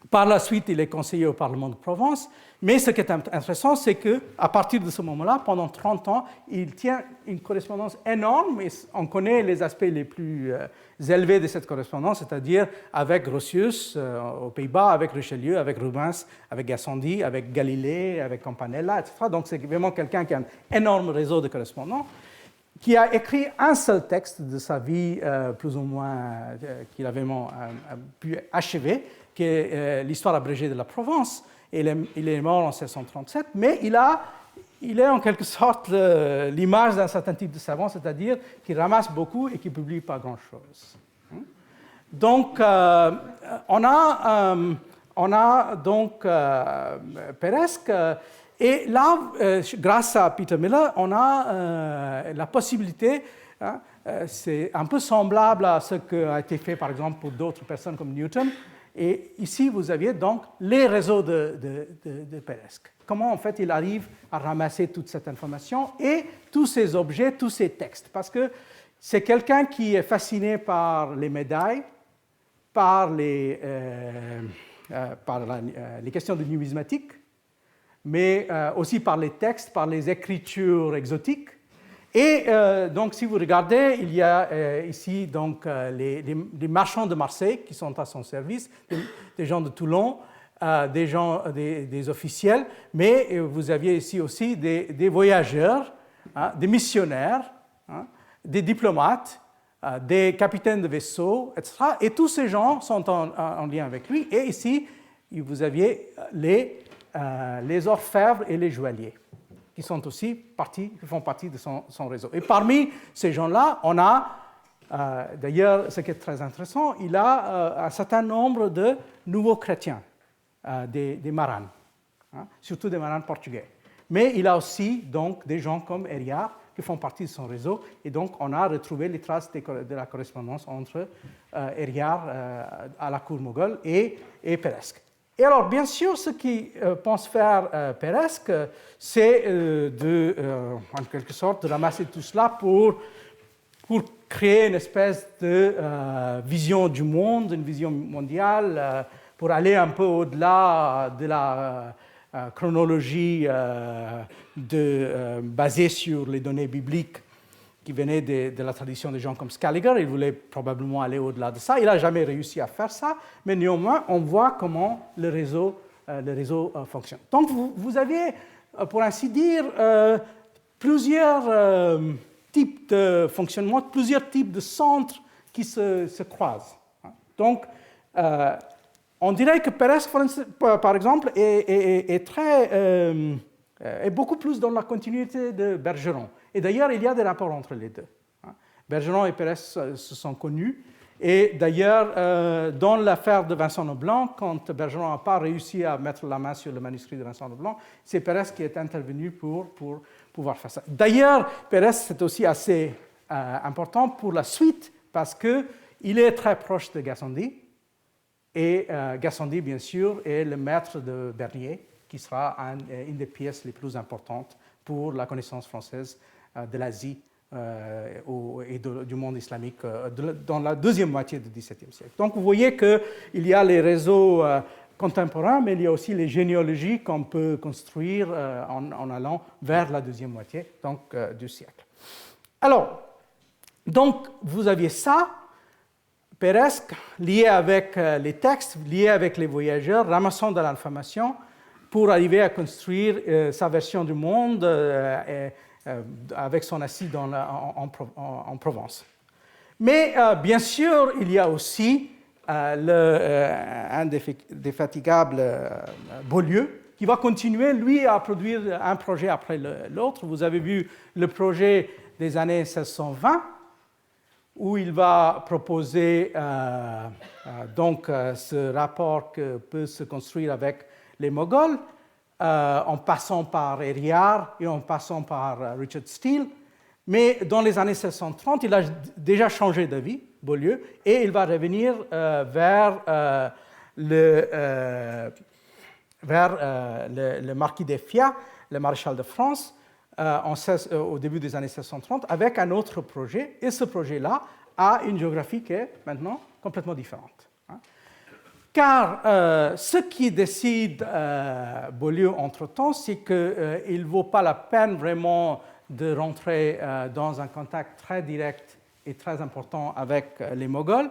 A: Par la suite, il est conseiller au Parlement de Provence. Mais ce qui est intéressant, c'est qu'à partir de ce moment-là, pendant 30 ans, il tient une correspondance énorme. Et on connaît les aspects les plus élevés de cette correspondance, c'est-à-dire avec Grotius aux Pays-Bas, avec Richelieu, avec Rubens, avec Gassendi, avec Galilée, avec Campanella, etc. Donc c'est vraiment quelqu'un qui a un énorme réseau de correspondants, qui a écrit un seul texte de sa vie, plus ou moins, qu'il a vraiment pu achever, qui est l'histoire abrégée de la Provence. Il est mort en 1637, mais il est en quelque sorte l'image d'un certain type de savant, c'est-à-dire qu'il ramasse beaucoup et qui ne publie pas grand-chose. Donc, on a donc Peiresc, et là, grâce à Peter Miller, on a la possibilité, c'est un peu semblable à ce qui a été fait par exemple pour d'autres personnes comme Newton. Et ici, vous aviez donc les réseaux de Peiresc. Comment, en fait, il arrive à ramasser toute cette information et tous ces objets, tous ces textes. Parce que c'est quelqu'un qui est fasciné par les médailles, par les questions de numismatique, mais aussi par les textes, par les écritures exotiques. Et donc, si vous regardez, il y a ici donc, les marchands de Marseille qui sont à son service, des gens de Toulon, des officiels, mais vous aviez ici aussi des voyageurs, des missionnaires, des diplomates, des capitaines de vaisseaux, etc. Et tous ces gens sont en lien avec lui. Et ici, vous aviez les orfèvres et les joailliers, qui font partie de son réseau. Et parmi ces gens-là, on a, d'ailleurs, ce qui est très intéressant, il a un certain nombre de nouveaux chrétiens, des marans, surtout des marans portugais. Mais il a aussi donc, des gens comme Hériard qui font partie de son réseau, et donc on a retrouvé les traces de la correspondance entre Hériard à la cour moghole et Peiresc. Et alors, bien sûr, ce qu'il pense faire Peiresc, c'est en quelque sorte de ramasser tout cela pour créer une espèce de vision du monde, une vision mondiale, pour aller un peu au-delà de la chronologie basée sur les données bibliques qui venaient de la tradition des gens comme Scaliger. Il voulait probablement aller au-delà de ça. Il n'a jamais réussi à faire ça, mais néanmoins, on voit comment le réseau fonctionne. Donc, vous aviez, pour ainsi dire, plusieurs types de fonctionnement, plusieurs types de centres qui se croisent. Donc, on dirait que Peiresc, par exemple, est beaucoup plus dans la continuité de Bergeron. Et d'ailleurs, il y a des rapports entre les deux. Bergeron et Peiresc se sont connus. Et d'ailleurs, dans l'affaire de Vincent Leblanc, quand Bergeron n'a pas réussi à mettre la main sur le manuscrit de Vincent Leblanc, c'est Peiresc qui est intervenu pour pouvoir faire ça. D'ailleurs, Peiresc, c'est aussi assez important pour la suite, parce qu'il est très proche de Gassendi. Et Gassendi, bien sûr, est le maître de Bernier, qui sera une des pièces les plus importantes pour la connaissance française de l'Asie et du monde islamique dans la deuxième moitié du XVIIe siècle. Donc vous voyez qu'il y a les réseaux contemporains, mais il y a aussi les généalogies qu'on peut construire en allant vers la deuxième moitié du siècle. Alors, donc vous aviez ça, Peiresc, lié avec les textes, lié avec les voyageurs, ramassant de l'information pour arriver à construire sa version du monde avec son assis en Provence. Mais bien sûr, il y a aussi l'indéfatigable Beaulieu, qui va continuer, lui, à produire un projet après l'autre. Vous avez vu le projet des années 1620, où il va proposer ce rapport que peut se construire avec les Moghols. en passant par Hériard et en passant par Richard Steele. Mais dans les années 1630, il a déjà changé d'avis, Beaulieu, et il va revenir vers le marquis d'Effiat, le maréchal de France, au début des années 1630, avec un autre projet. Et ce projet-là a une géographie qui est maintenant complètement différente. Car ce qui décide Beaulieu entre-temps, c'est qu'il ne vaut pas la peine vraiment de rentrer dans un contact très direct et très important avec les Moghols,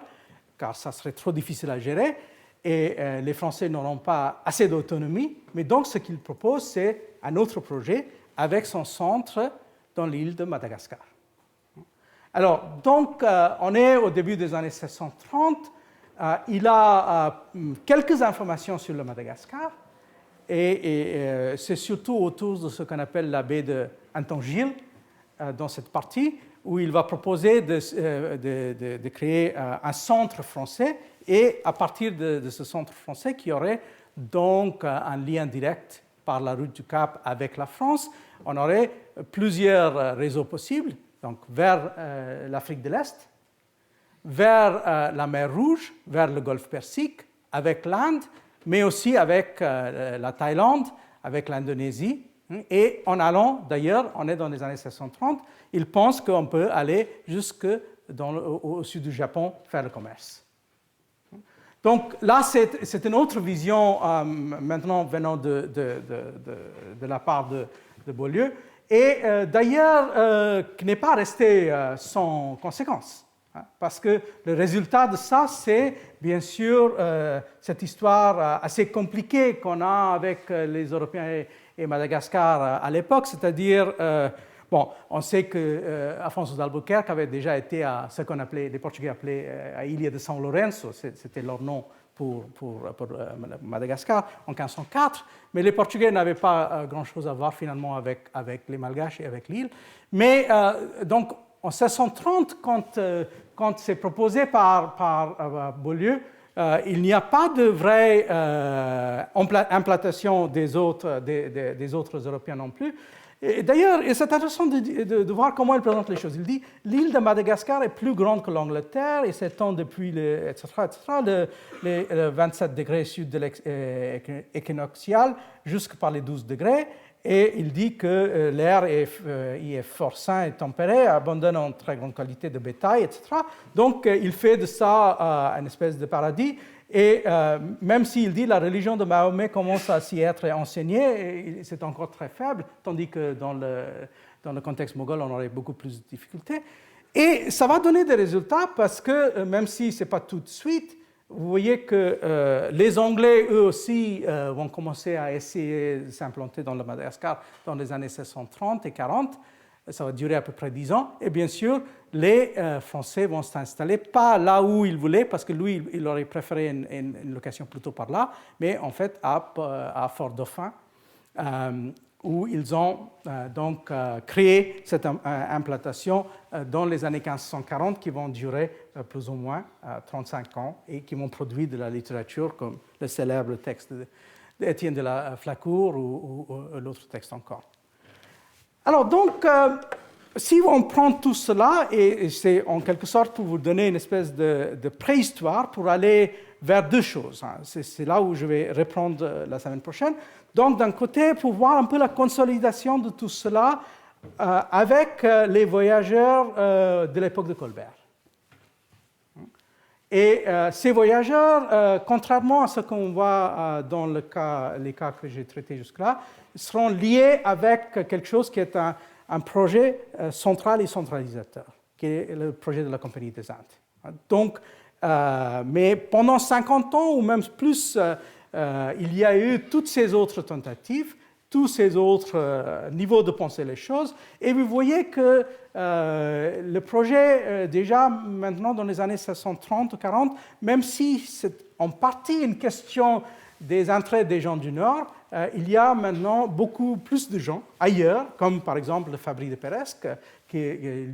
A: car ça serait trop difficile à gérer, et les Français n'auront pas assez d'autonomie. Mais donc, ce qu'il propose, c'est un autre projet avec son centre dans l'île de Madagascar. Alors, donc, on est au début des années 1630. Il a quelques informations sur le Madagascar, et c'est surtout autour de ce qu'on appelle la baie d'Antongil, dans cette partie, où il va proposer de créer un centre français, et à partir de ce centre français, qui aurait donc un lien direct par la route du Cap avec la France, on aurait plusieurs réseaux possibles, donc vers l'Afrique de l'Est, vers la mer Rouge, vers le golfe Persique, avec l'Inde, mais aussi avec la Thaïlande, avec l'Indonésie. Et en allant, d'ailleurs, on est dans les années 1630, ils pensent qu'on peut aller jusque au sud du Japon faire le commerce. Donc là, c'est une autre vision maintenant venant de la part de Beaulieu, et d'ailleurs qui n'est pas restée sans conséquences. Parce que le résultat de ça, c'est bien sûr cette histoire assez compliquée qu'on a avec les Européens et Madagascar à l'époque, c'est-à-dire, on sait qu'Afonso d'Albuquerque avait déjà été à ce qu'on appelait, les Portugais appelaient à Ilha de São Lourenço, c'était leur nom pour Madagascar, en 1504, mais les Portugais n'avaient pas grand-chose à voir finalement avec les Malgaches et avec l'île. Mais donc, en 1630, quand c'est proposé par Beaulieu, il n'y a pas de vraie implantation des autres Européens non plus. D'ailleurs, c'est intéressant de voir comment il présente les choses. Il dit « L'île de Madagascar est plus grande que l'Angleterre et s'étend depuis le 27 degrés sud de l'équinoxial jusque par les 12 degrés. » Et il dit que l'air y est fort sain et tempéré, abondant en très grande qualité de bétail, etc. Donc, il fait de ça une espèce de paradis. Et même s'il dit que la religion de Mahomet commence à s'y être enseignée, c'est encore très faible, tandis que dans le contexte moghol, on aurait beaucoup plus de difficultés. Et ça va donner des résultats parce que, même si ce n'est pas tout de suite, vous voyez que les Anglais, eux aussi, vont commencer à essayer de s'implanter dans le Madagascar dans les années 1630 et 40. Ça va durer à peu près 10 ans. Et bien sûr, les Français vont s'installer, pas là où ils voulaient, parce que lui, il aurait préféré une location plutôt par là, mais en fait à Fort-Dauphin, où ils ont donc créé cette implantation dans les années 1540 qui vont durer plus ou moins 35 ans et qui vont produire de la littérature comme le célèbre texte d'Étienne de la Flacourt ou l'autre texte encore. Alors donc, si on prend tout cela, et c'est en quelque sorte pour vous donner une espèce de préhistoire pour aller vers deux choses. C'est là où je vais reprendre la semaine prochaine. Donc, d'un côté, pour voir un peu la consolidation de tout cela avec les voyageurs de l'époque de Colbert. Et ces voyageurs, contrairement à ce qu'on voit dans les cas que j'ai traités jusque-là, seront liés avec quelque chose qui est un projet central et centralisateur, qui est le projet de la Compagnie des Indes. Donc, mais pendant 50 ans ou même plus, il y a eu toutes ces autres tentatives, tous ces autres niveaux de penser les choses, et vous voyez que le projet, déjà maintenant dans les années 1630 ou 40, même si c'est en partie une question des entrées des gens du Nord, il y a maintenant beaucoup plus de gens ailleurs, comme par exemple le Fabry de Peiresc, qui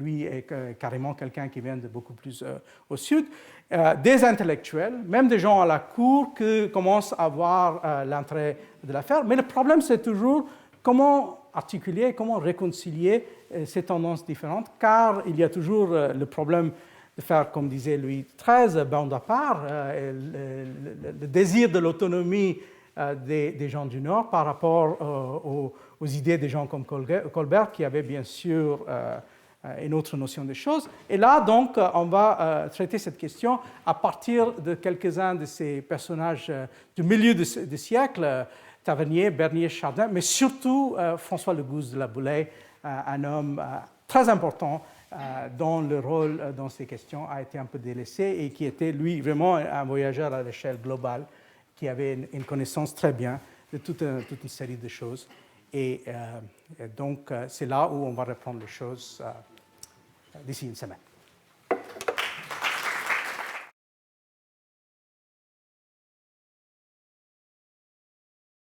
A: lui est carrément quelqu'un qui vient de beaucoup plus au sud, des intellectuels, même des gens à la cour qui commencent à voir l'intérêt de l'affaire. Mais le problème, c'est toujours comment articuler, comment réconcilier ces tendances différentes, car il y a toujours le problème de faire, comme disait Louis XIII, bande à part, le désir de l'autonomie des gens du Nord par rapport aux idées des gens comme Colbert, qui avaient bien sûr une autre notion des choses. Et là, donc, on va traiter cette question à partir de quelques-uns de ces personnages du milieu du siècle, Tavernier, Bernier, Chardin, mais surtout François Le Gousse de la Boulaye, un homme très important dont le rôle dans ces questions a été un peu délaissé et qui était, lui, vraiment un voyageur à l'échelle globale, qui avait une connaissance très bien de toute une série de choses. Et donc, c'est là où on va reprendre les choses d'ici une semaine.